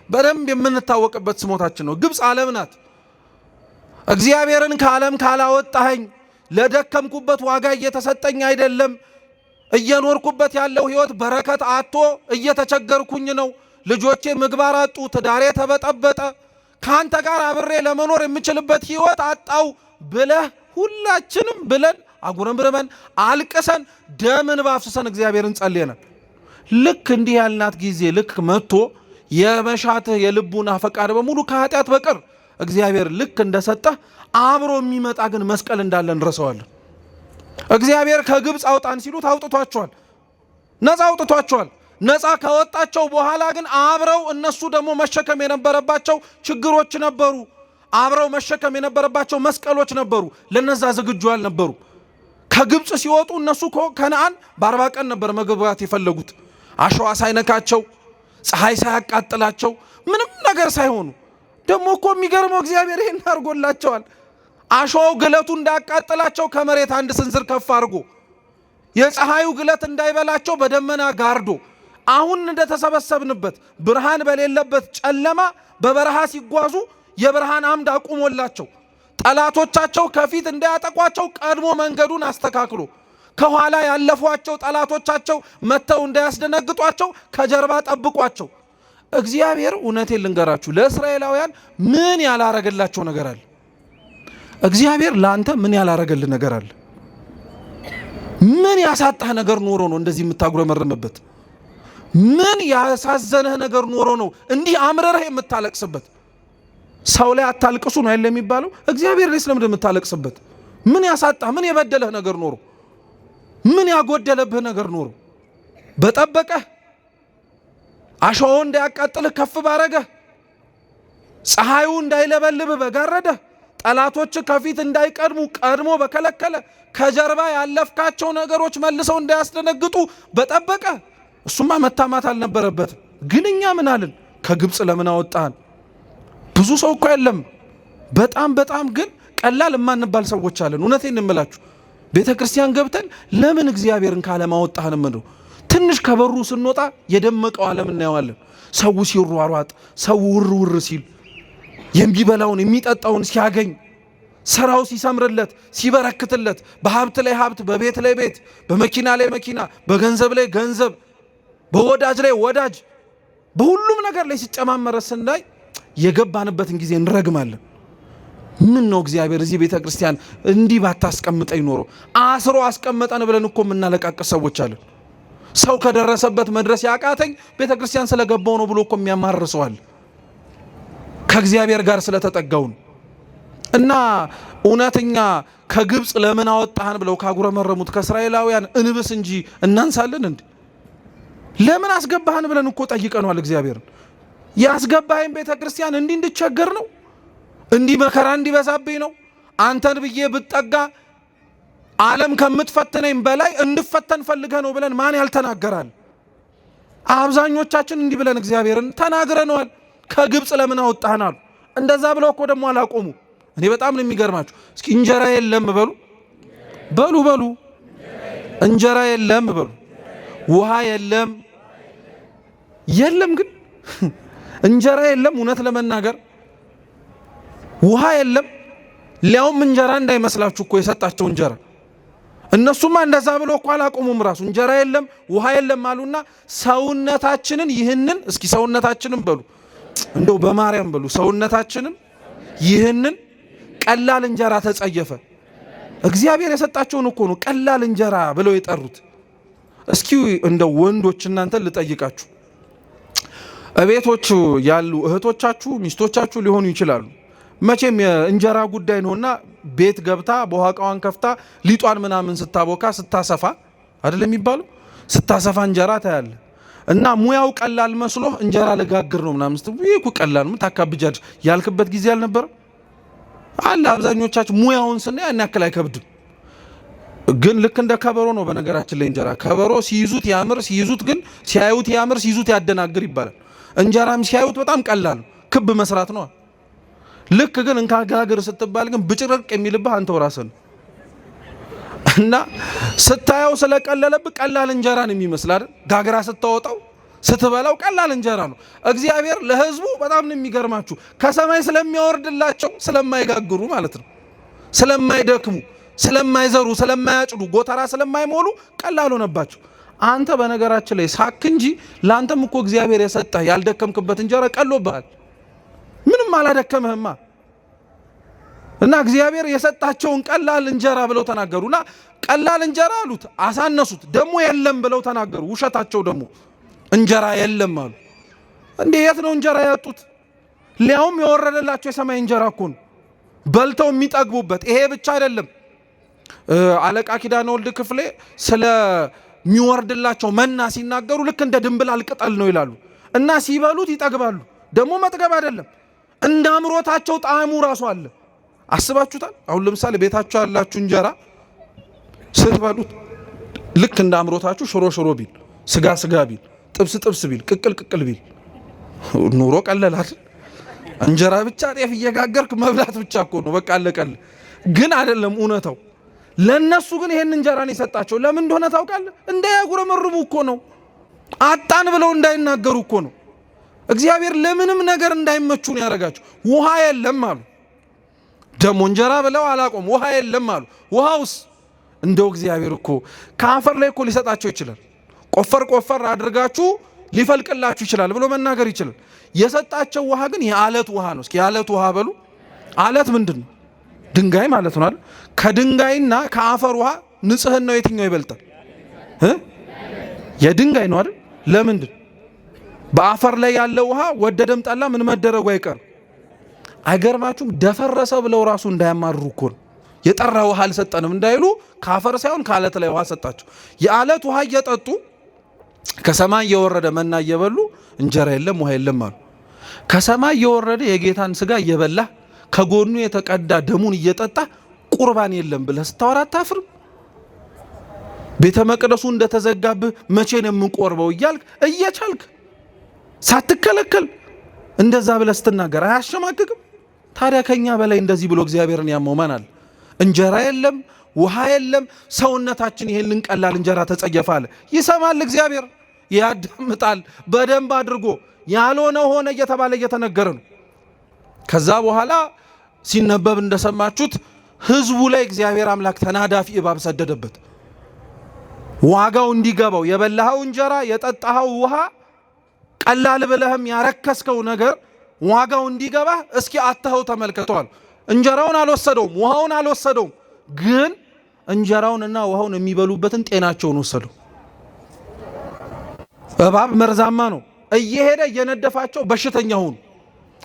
በደንብ የምንታወቅበት ስሞታችን ነው። ግብፅ ዓለም ናት። እግዚአብሔርን ከዓለም ካላወጣኸኝ ለደከምኩበት ዋጋ እየተሰጠኝ አይደለም፣ እየኖርኩበት ያለው ህይወት በረከት አጥቶ እየተቸገርኩኝ ነው፣ ልጆቼ ምግባር አጡ፣ ትዳሬ ተበጠበጠ፣ ካንተ ጋር አብሬ ለመኖር የምችልበት ህይወት አጣው ብለህ ሁላችንም ብለን አጉረምርመን አልቅሰን ደምን ባፍስሰን እግዚአብሔርን ጸልየናል። ልክ እንዲህ ያልናት ጊዜ ልክ መጥቶ የመሻትህ የልቡና ፈቃድ በሙሉ ከኃጢአት በቀር እግዚአብሔር ልክ እንደሰጠህ አብሮ የሚመጣ ግን መስቀል እንዳለ እንረሳዋለን። እግዚአብሔር ከግብፅ አውጣን ሲሉት አውጥቷቸዋል፣ ነፃ አውጥቷቸዋል። ነፃ ከወጣቸው በኋላ ግን አብረው እነሱ ደግሞ መሸከም የነበረባቸው ችግሮች ነበሩ። አብረው መሸከም የነበረባቸው መስቀሎች ነበሩ። ለነዛ ዝግጁ አልነበሩ። ከግብፅ ሲወጡ እነሱ ከነዓን በ40 ቀን ነበር መግባት የፈለጉት። አሸዋ ሳይነካቸው፣ ፀሐይ ሳያቃጥላቸው፣ ምንም ነገር ሳይሆኑ ደግሞ እኮ የሚገርመው እግዚአብሔር ይሄን አድርጎላቸዋል። አሸዋው ግለቱ እንዳያቃጥላቸው ከመሬት አንድ ስንዝር ከፍ አድርጎ፣ የፀሐዩ ግለት እንዳይበላቸው በደመና ጋርዶ፣ አሁን እንደተሰበሰብንበት ብርሃን በሌለበት ጨለማ በበረሃ ሲጓዙ የብርሃን አምድ አቁሞላቸው፣ ጠላቶቻቸው ከፊት እንዳያጠቋቸው ቀድሞ መንገዱን አስተካክሎ፣ ከኋላ ያለፏቸው ጠላቶቻቸው መተው እንዳያስደነግጧቸው ከጀርባ ጠብቋቸው። እግዚአብሔር እውነቴን ልንገራችሁ ለእስራኤላውያን ምን ያላረገላቸው ነገር አለ? እግዚአብሔር ለአንተ ምን ያላረገልህ ነገር አለ? ምን ያሳጣህ ነገር ኖሮ ነው እንደዚህ የምታጉረመርምበት? ምን ያሳዘነህ ነገር ኖሮ ነው እንዲህ አምረረህ የምታለቅስበት? ሰው ላይ አታልቅሱ ነው ያለ የሚባለው። እግዚአብሔር ላይ ስለምን የምታለቅስበት? ምን ያሳጣህ? ምን የበደለህ ነገር ኖሮ? ምን ያጎደለብህ ነገር ኖሮ? በጠበቀህ አሸዋው እንዳያቃጥልህ ከፍ ባረገህ፣ ፀሐዩ እንዳይለበልብህ በጋረደህ፣ ጠላቶች ከፊት እንዳይቀድሙ ቀድሞ በከለከለ፣ ከጀርባ ያለፍካቸው ነገሮች መልሰው እንዳያስደነግጡ በጠበቀ። እሱማ መታማት አልነበረበትም። ግን እኛ ምን አልን? ከግብፅ ለምን አወጣህን? ብዙ ሰው እኮ የለም በጣም ግን ቀላል የማንባል ሰዎች አለን። እውነቴን እንምላችሁ ቤተ ክርስቲያን ገብተን ለምን እግዚአብሔርን ካለም አወጣህን ምንድነው? ትንሽ ከበሩ ስንወጣ የደመቀው ዓለም እናየዋለን። ሰው ሲሯሯጥ፣ ሰው ውር ሲል፣ የሚበላውን የሚጠጣውን ሲያገኝ፣ ስራው ሲሰምርለት ሲበረክትለት፣ በሀብት ላይ ሀብት፣ በቤት ላይ ቤት፣ በመኪና ላይ መኪና፣ በገንዘብ ላይ ገንዘብ፣ በወዳጅ ላይ ወዳጅ፣ በሁሉም ነገር ላይ ሲጨማመረ ስናይ የገባንበትን ጊዜ እንረግማለን። ምን ነው እግዚአብሔር እዚህ ቤተ ክርስቲያን እንዲህ ባታስቀምጠኝ ኖሮ፣ አስሮ አስቀመጠን ብለን እኮ የምናለቃቅስ ሰዎች አለን። ሰው ከደረሰበት መድረስ ያቃተኝ ቤተ ክርስቲያን ስለገባው ነው ብሎ እኮ የሚያማርሰዋል። ከእግዚአብሔር ጋር ስለተጠጋው ነው። እና እውነተኛ ከግብፅ ለምን አወጣህን ብለው ካጉረመረሙት ከእስራኤላውያን እንብስ እንጂ እናንሳለን እንዴ? ለምን አስገባህን ብለን እኮ ጠይቀነዋል እግዚአብሔርን። ያስገባህን ቤተ ክርስቲያን እንዲህ እንድቸገር ነው? እንዲህ መከራ እንዲበዛብኝ ነው? አንተን ብዬ ብጠጋ ዓለም ከምትፈትነኝ በላይ እንድፈተን ፈልገህ ነው ብለን ማን ያልተናገራል? አብዛኞቻችን እንዲህ ብለን እግዚአብሔርን ተናግረነዋል። ከግብፅ ለምን አወጣህን አሉ። እንደዛ ብለው እኮ ደግሞ አላቆሙ። እኔ በጣም ነው የሚገርማችሁ። እስኪ እንጀራ የለም በሉ እንጀራ የለም በሉ፣ ውሃ የለም ግን እንጀራ የለም፣ እውነት ለመናገር ውሃ የለም። ሊያውም እንጀራ እንዳይመስላችሁ እኮ የሰጣቸው እንጀራ። እነሱማ እንደዛ ብሎ እኮ አላቆሙም። ራሱ እንጀራ የለም ውሃ የለም አሉና ሰውነታችንን ይህንን እስኪ ሰውነታችንን በሉ እንደው በማርያም በሉ ሰውነታችንን ይህንን ቀላል እንጀራ ተጸየፈ። እግዚአብሔር የሰጣቸውን እኮ ነው ቀላል እንጀራ ብለው የጠሩት። እስኪ እንደው ወንዶች እናንተን ልጠይቃችሁ፣ እቤቶች ያሉ እህቶቻችሁ ሚስቶቻችሁ ሊሆኑ ይችላሉ። መቼም የእንጀራ ጉዳይ ነውና ቤት ገብታ በኋቃዋን ከፍታ ሊጧን ምናምን ስታቦካ ስታሰፋ አይደለም የሚባለው፣ ስታሰፋ እንጀራ ታያለ እና ሙያው ቀላል መስሎ እንጀራ ለጋግር ነው ምናምን ስትይ እኮ ቀላል ነው ታካብጃለሽ ያልክበት ጊዜ አልነበረ አለ። አብዛኞቻችሁ ሙያውን ስናይ ያን ያክል አይከብድም። ግን ልክ እንደ ከበሮ ነው በነገራችን ላይ እንጀራ ከበሮ ሲይዙት ያምር፣ ሲይዙት ግን ሲያዩት ያምር፣ ሲይዙት ያደናግር ይባላል። እንጀራም ሲያዩት በጣም ቀላል ነው፣ ክብ መስራት ነው። ልክ ግን እንካጋግር ስትባል ግን ብጭርቅ የሚልብህ አንተው ራስህ ነው። እና ስታየው ስለቀለለብህ ቀላል እንጀራ ነው የሚመስል አይደል? ጋግራ ስታወጣው ስትበላው ቀላል እንጀራ ነው። እግዚአብሔር ለሕዝቡ በጣም ነው የሚገርማችሁ ከሰማይ ስለሚያወርድላቸው ስለማይጋግሩ ማለት ነው፣ ስለማይደክሙ፣ ስለማይዘሩ፣ ስለማያጭዱ፣ ጎተራ ስለማይሞሉ ቀላል ሆነባቸው። አንተ በነገራችን ላይ ሳክ እንጂ ለአንተም እኮ እግዚአብሔር የሰጠህ ያልደከምክበት እንጀራ ቀሎብሃል። ምንም አላደከምህማ። እና እግዚአብሔር የሰጣቸውን ቀላል እንጀራ ብለው ተናገሩና ቀላል እንጀራ አሉት፣ አሳነሱት። ደግሞ የለም ብለው ተናገሩ፣ ውሸታቸው ደግሞ እንጀራ የለም አሉ። እንዴ የት ነው እንጀራ ያጡት? ሊያውም የወረደላቸው የሰማይ እንጀራ እኮ ነው በልተው የሚጠግቡበት። ይሄ ብቻ አይደለም። አለቃ ኪዳነ ወልድ ክፍሌ ስለሚወርድላቸው መና ሲናገሩ ልክ እንደ ድንብላል ቅጠል ነው ይላሉ። እና ሲበሉት ይጠግባሉ። ደግሞ መጥገብ አይደለም እንደ አምሮታቸው ጣዕሙ ራሱ አለ። አስባችሁታል? አሁን ለምሳሌ ቤታችሁ ያላችሁ እንጀራ ስትበሉት ልክ እንደ አምሮታችሁ ሽሮ ሽሮ ቢል፣ ስጋ ስጋ ቢል፣ ጥብስ ጥብስ ቢል፣ ቅቅል ቅቅል ቢል ኑሮ ቀለላል። እንጀራ ብቻ ጤፍ እየጋገርክ መብላት ብቻ እኮ ነው በቃ አለቀል። ግን አይደለም እውነታው። ለነሱ ግን ይሄን እንጀራን የሰጣቸው ለምን እንደሆነ ታውቃለህ? እንዳያጉረመርሙ እኮ ነው። አጣን ብለው እንዳይናገሩ እኮ ነው። እግዚአብሔር ለምንም ነገር እንዳይመቹ ነው ያደረጋቸው። ውሃ የለም አሉ። ደሞ እንጀራ ብለው አላቆም። ውሃ የለም አሉ። ውሃውስ እንደው እግዚአብሔር እኮ ከአፈር ላይ እኮ ሊሰጣቸው ይችላል። ቆፈር ቆፈር አድርጋችሁ ሊፈልቅላችሁ ይችላል ብሎ መናገር ይችላል። የሰጣቸው ውሃ ግን የአለት ውሃ ነው። እስኪ የአለት ውሃ በሉ። አለት ምንድን ነው? ድንጋይ ማለት ነው አይደል? ከድንጋይና ከአፈር ውሃ ንጽህናው የትኛው ይበልጣል? የድንጋይ ነው አይደል? ለምንድን? በአፈር ላይ ያለ ውሃ ወደደም ጠላ ምን መደረጉ አይቀር። አይገርማችሁም? ደፈረሰ ብለው ራሱ እንዳያማርሩ እኮ ነው። የጠራ ውሃ አልሰጠንም እንዳይሉ ከአፈር ሳይሆን ከአለት ላይ ውሃ ሰጣቸው። የአለት ውሃ እየጠጡ ከሰማይ እየወረደ መና እየበሉ እንጀራ የለም ውሃ የለም አሉ። ከሰማይ እየወረደ የጌታን ስጋ እየበላ ከጎኑ የተቀዳ ደሙን እየጠጣ ቁርባን የለም ብለህ ስታወራ አታፍርም? ቤተ መቅደሱ እንደተዘጋብህ መቼ ነው የምንቆርበው እያልክ እየቻልክ ሳትከለከል እንደዛ ብለህ ስትናገር አያሸማቅቅም? ታዲያ ከኛ በላይ እንደዚህ ብሎ እግዚአብሔርን ያመውማናል። እንጀራ የለም ውሃ የለም፣ ሰውነታችን ይሄንን ቀላል እንጀራ ተጸየፈ አለ። ይሰማል እግዚአብሔር፣ ያዳምጣል በደንብ አድርጎ። ያልሆነ ሆነ እየተባለ እየተነገረ ነው። ከዛ በኋላ ሲነበብ እንደሰማችሁት ህዝቡ ላይ እግዚአብሔር አምላክ ተናዳፊ እባብ ሰደደበት። ዋጋው እንዲገባው የበላኸው እንጀራ የጠጣኸው ውሃ ቀላል ብለህም ያረከስከው ነገር ዋጋው እንዲገባህ እስኪ አተኸው ተመልከተዋል። እንጀራውን አልወሰደውም፣ ውሃውን አልወሰደውም፣ ግን እንጀራውንና ውሃውን የሚበሉበትን ጤናቸውን ወሰደው። እባብ መርዛማ ነው። እየሄደ እየነደፋቸው በሽተኛ ሆኑ።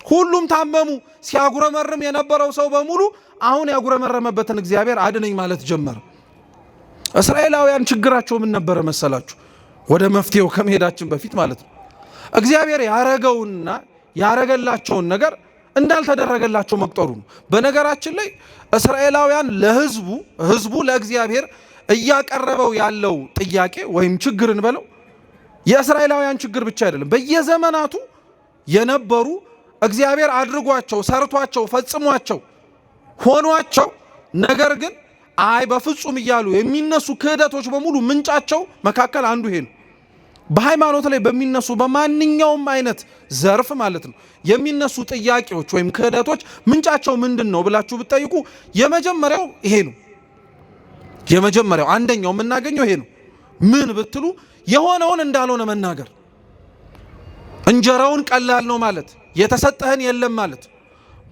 ሁሉም ታመሙ። ሲያጉረመርም የነበረው ሰው በሙሉ አሁን ያጉረመረመበትን እግዚአብሔር አድነኝ ማለት ጀመረ። እስራኤላውያን ችግራቸው ምን ነበረ መሰላችሁ? ወደ መፍትሄው ከመሄዳችን በፊት ማለት ነው። እግዚአብሔር ያረገውና ያረገላቸውን ነገር እንዳልተደረገላቸው መቁጠሩ ነው። በነገራችን ላይ እስራኤላውያን ህዝቡ ለእግዚአብሔር እያቀረበው ያለው ጥያቄ ወይም ችግርን በለው የእስራኤላውያን ችግር ብቻ አይደለም። በየዘመናቱ የነበሩ እግዚአብሔር አድርጓቸው፣ ሰርቷቸው፣ ፈጽሟቸው፣ ሆኗቸው ነገር ግን አይ በፍጹም እያሉ የሚነሱ ክህደቶች በሙሉ ምንጫቸው መካከል አንዱ ይሄ ነው። በሃይማኖት ላይ በሚነሱ በማንኛውም አይነት ዘርፍ ማለት ነው የሚነሱ ጥያቄዎች ወይም ክህደቶች ምንጫቸው ምንድን ነው ብላችሁ ብትጠይቁ የመጀመሪያው ይሄ ነው። የመጀመሪያው አንደኛው የምናገኘው ይሄ ነው። ምን ብትሉ የሆነውን እንዳልሆነ መናገር፣ እንጀራውን ቀላል ነው ማለት፣ የተሰጠህን የለም ማለት።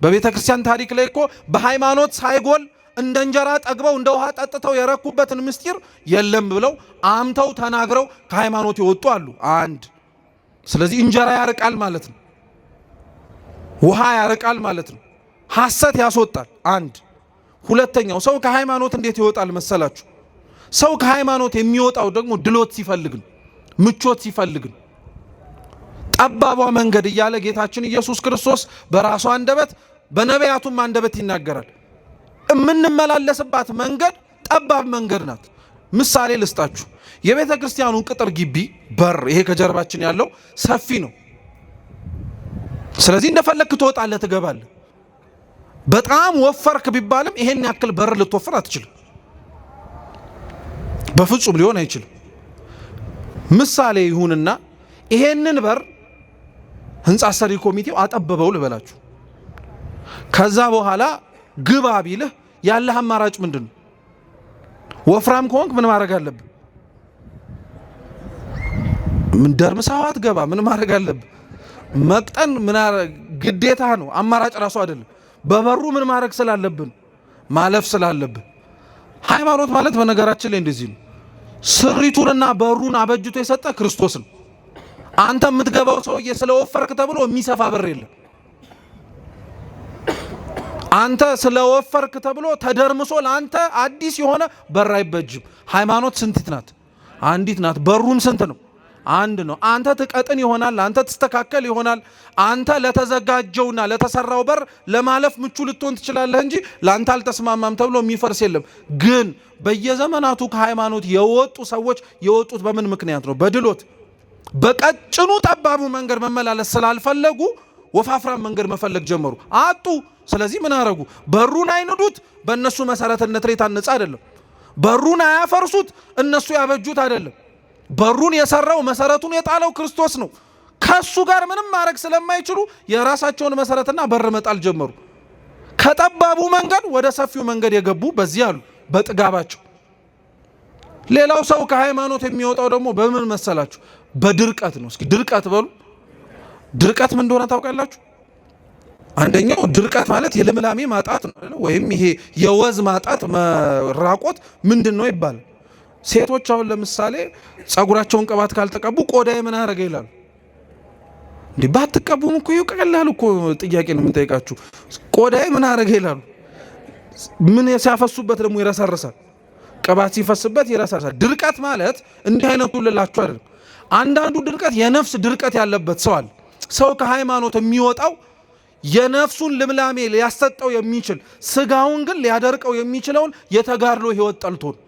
በቤተ ክርስቲያን ታሪክ ላይ እኮ በሃይማኖት ሳይጎል እንደ እንጀራ ጠግበው እንደ ውሃ ጠጥተው የረኩበትን ምስጢር የለም ብለው አምተው ተናግረው ከሃይማኖት የወጡ አሉ። አንድ ስለዚህ እንጀራ ያርቃል ማለት ነው። ውሃ ያርቃል ማለት ነው። ሐሰት ያስወጣል። አንድ ሁለተኛው ሰው ከሃይማኖት እንዴት ይወጣል መሰላችሁ? ሰው ከሃይማኖት የሚወጣው ደግሞ ድሎት ሲፈልግ ነው፣ ምቾት ሲፈልግ ነው። ጠባቧ መንገድ እያለ ጌታችን ኢየሱስ ክርስቶስ በራሱ አንደበት በነቢያቱም አንደበት ይናገራል። የምንመላለስባት መንገድ ጠባብ መንገድ ናት። ምሳሌ ልስጣችሁ። የቤተ ክርስቲያኑ ቅጥር ግቢ በር ይሄ ከጀርባችን ያለው ሰፊ ነው። ስለዚህ እንደፈለክ ትወጣለህ፣ ትገባለህ። በጣም ወፈርክ ቢባልም ይሄን ያክል በር ልትወፍር አትችልም። በፍጹም ሊሆን አይችልም። ምሳሌ ይሁንና ይሄንን በር ህንፃ ሰሪ ኮሚቴው አጠበበው ልበላችሁ። ከዛ በኋላ ግባ ቢልህ ያለህ አማራጭ ምንድን ነው? ወፍራም ከሆንክ ምን ማድረግ አለብህ? ምን ደርምሳው አትገባ። ምን ማድረግ አለብህ? መቅጠን ግዴታ ነው። አማራጭ ራሱ አይደለም። በበሩ ምን ማድረግ ስላለብን ማለፍ ስላለብን። ሃይማኖት ማለት በነገራችን ላይ እንደዚህ ነው። ስሪቱንና በሩን አበጅቶ የሰጠ ክርስቶስ ነው። አንተ የምትገባው ሰውዬ ስለወፈርክ ተብሎ የሚሰፋ በር የለም። አንተ ስለወፈርክ ተብሎ ተደርምሶ ለአንተ አዲስ የሆነ በር አይበጅም። ሃይማኖት ስንቲት ናት? አንዲት ናት። በሩም ስንት ነው? አንድ ነው። አንተ ትቀጥን ይሆናል፣ አንተ ትስተካከል ይሆናል። አንተ ለተዘጋጀውና ለተሰራው በር ለማለፍ ምቹ ልትሆን ትችላለህ እንጂ ለአንተ አልተስማማም ተብሎ የሚፈርስ የለም። ግን በየዘመናቱ ከሃይማኖት የወጡ ሰዎች የወጡት በምን ምክንያት ነው? በድሎት። በቀጭኑ ጠባቡ መንገድ መመላለስ ስላልፈለጉ ወፋፍራም መንገድ መፈለግ ጀመሩ፣ አጡ። ስለዚህ ምን አረጉ? በሩን አይንዱት፣ በእነሱ መሰረትነት ላይ ታነጸ አይደለም። በሩን አያፈርሱት፣ እነሱ ያበጁት አይደለም። በሩን የሰራው መሰረቱን የጣለው ክርስቶስ ነው። ከሱ ጋር ምንም ማድረግ ስለማይችሉ የራሳቸውን መሰረትና በር መጣል ጀመሩ። ከጠባቡ መንገድ ወደ ሰፊው መንገድ የገቡ በዚህ አሉ፣ በጥጋባቸው። ሌላው ሰው ከሃይማኖት የሚወጣው ደግሞ በምን መሰላችሁ? በድርቀት ነው። እስኪ ድርቀት በሉ። ድርቀት ምን እንደሆነ ታውቃላችሁ? አንደኛው ድርቀት ማለት የልምላሜ ማጣት ነው፣ ወይም ይሄ የወዝ ማጣት መራቆት ምንድን ነው ይባላል። ሴቶች አሁን ለምሳሌ ጸጉራቸውን ቅባት ካልተቀቡ ቆዳዬ ምን አረገ ይላሉ። እንዴ ባትቀቡም እኮ ይቀላል እኮ። ጥያቄ ነው የምንጠይቃችሁ። ቆዳዬ ምን አረገ ይላሉ። ምን ሲያፈሱበት ደግሞ ይረሰርሳል። ቅባት ሲፈስበት ይረሰርሳል። ድርቀት ማለት እንዲህ አይነቱ ልላችሁ አይደለም። አንዳንዱ ድርቀት የነፍስ ድርቀት ያለበት ሰው አለ። ሰው ከሃይማኖት የሚወጣው የነፍሱን ልምላሜ ሊያሰጠው የሚችል ስጋውን ግን ሊያደርቀው የሚችለውን የተጋድሎ ህይወት ጠልቶ ነው።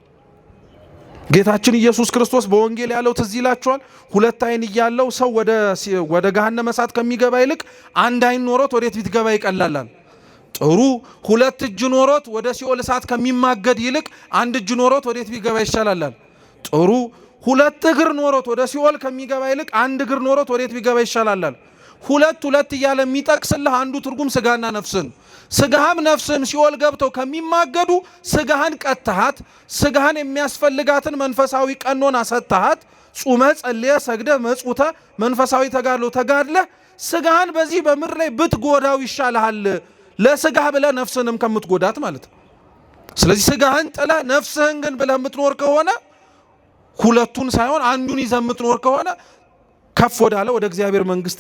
ጌታችን ኢየሱስ ክርስቶስ በወንጌል ያለው ትዝ ይላችኋል። 2 አይን እያለው ሰው ወደ ገሃነመ እሳት ከሚገባ ይልቅ 1 አይን ኖሮት ወዴት ቢትገባ ይቀላላል። ጥሩ 2 እጅ ኖሮት ወደ ሲኦል እሳት ከሚማገድ ይልቅ 1 እጅ ኖሮት ወዴት ቢገባ ይሻላል። ጥሩ 2 እግር ኖሮት ወደ ሲኦል ከሚገባ ይልቅ 1 እግር ኖሮት ወዴት ቢገባ ይሻላል። 2 እያለ የሚጠቅስልህ አንዱ ትርጉም ስጋና ነፍስን። ስጋህም ነፍስህም ሲኦል ገብተው ከሚማገዱ ስጋህን ቀጥሃት፣ ስጋህን የሚያስፈልጋትን መንፈሳዊ ቀኖና ሰጥሃት፣ ጹመ ጸልየ ሰግደ መጽውተ መንፈሳዊ ተጋድሎ ተጋድለህ ስጋህን በዚህ በምድር ላይ ብትጎዳው ይሻልሃል፣ ለስጋህ ብለህ ነፍስህንም ከምትጎዳት ማለት ነው። ስለዚህ ስጋህን ጥለህ ነፍስህን ግን ብለህ የምትኖር ከሆነ ሁለቱን ሳይሆን አንዱን ይዘህ የምትኖር ከሆነ ከፍ ወዳለ ወደ እግዚአብሔር መንግስት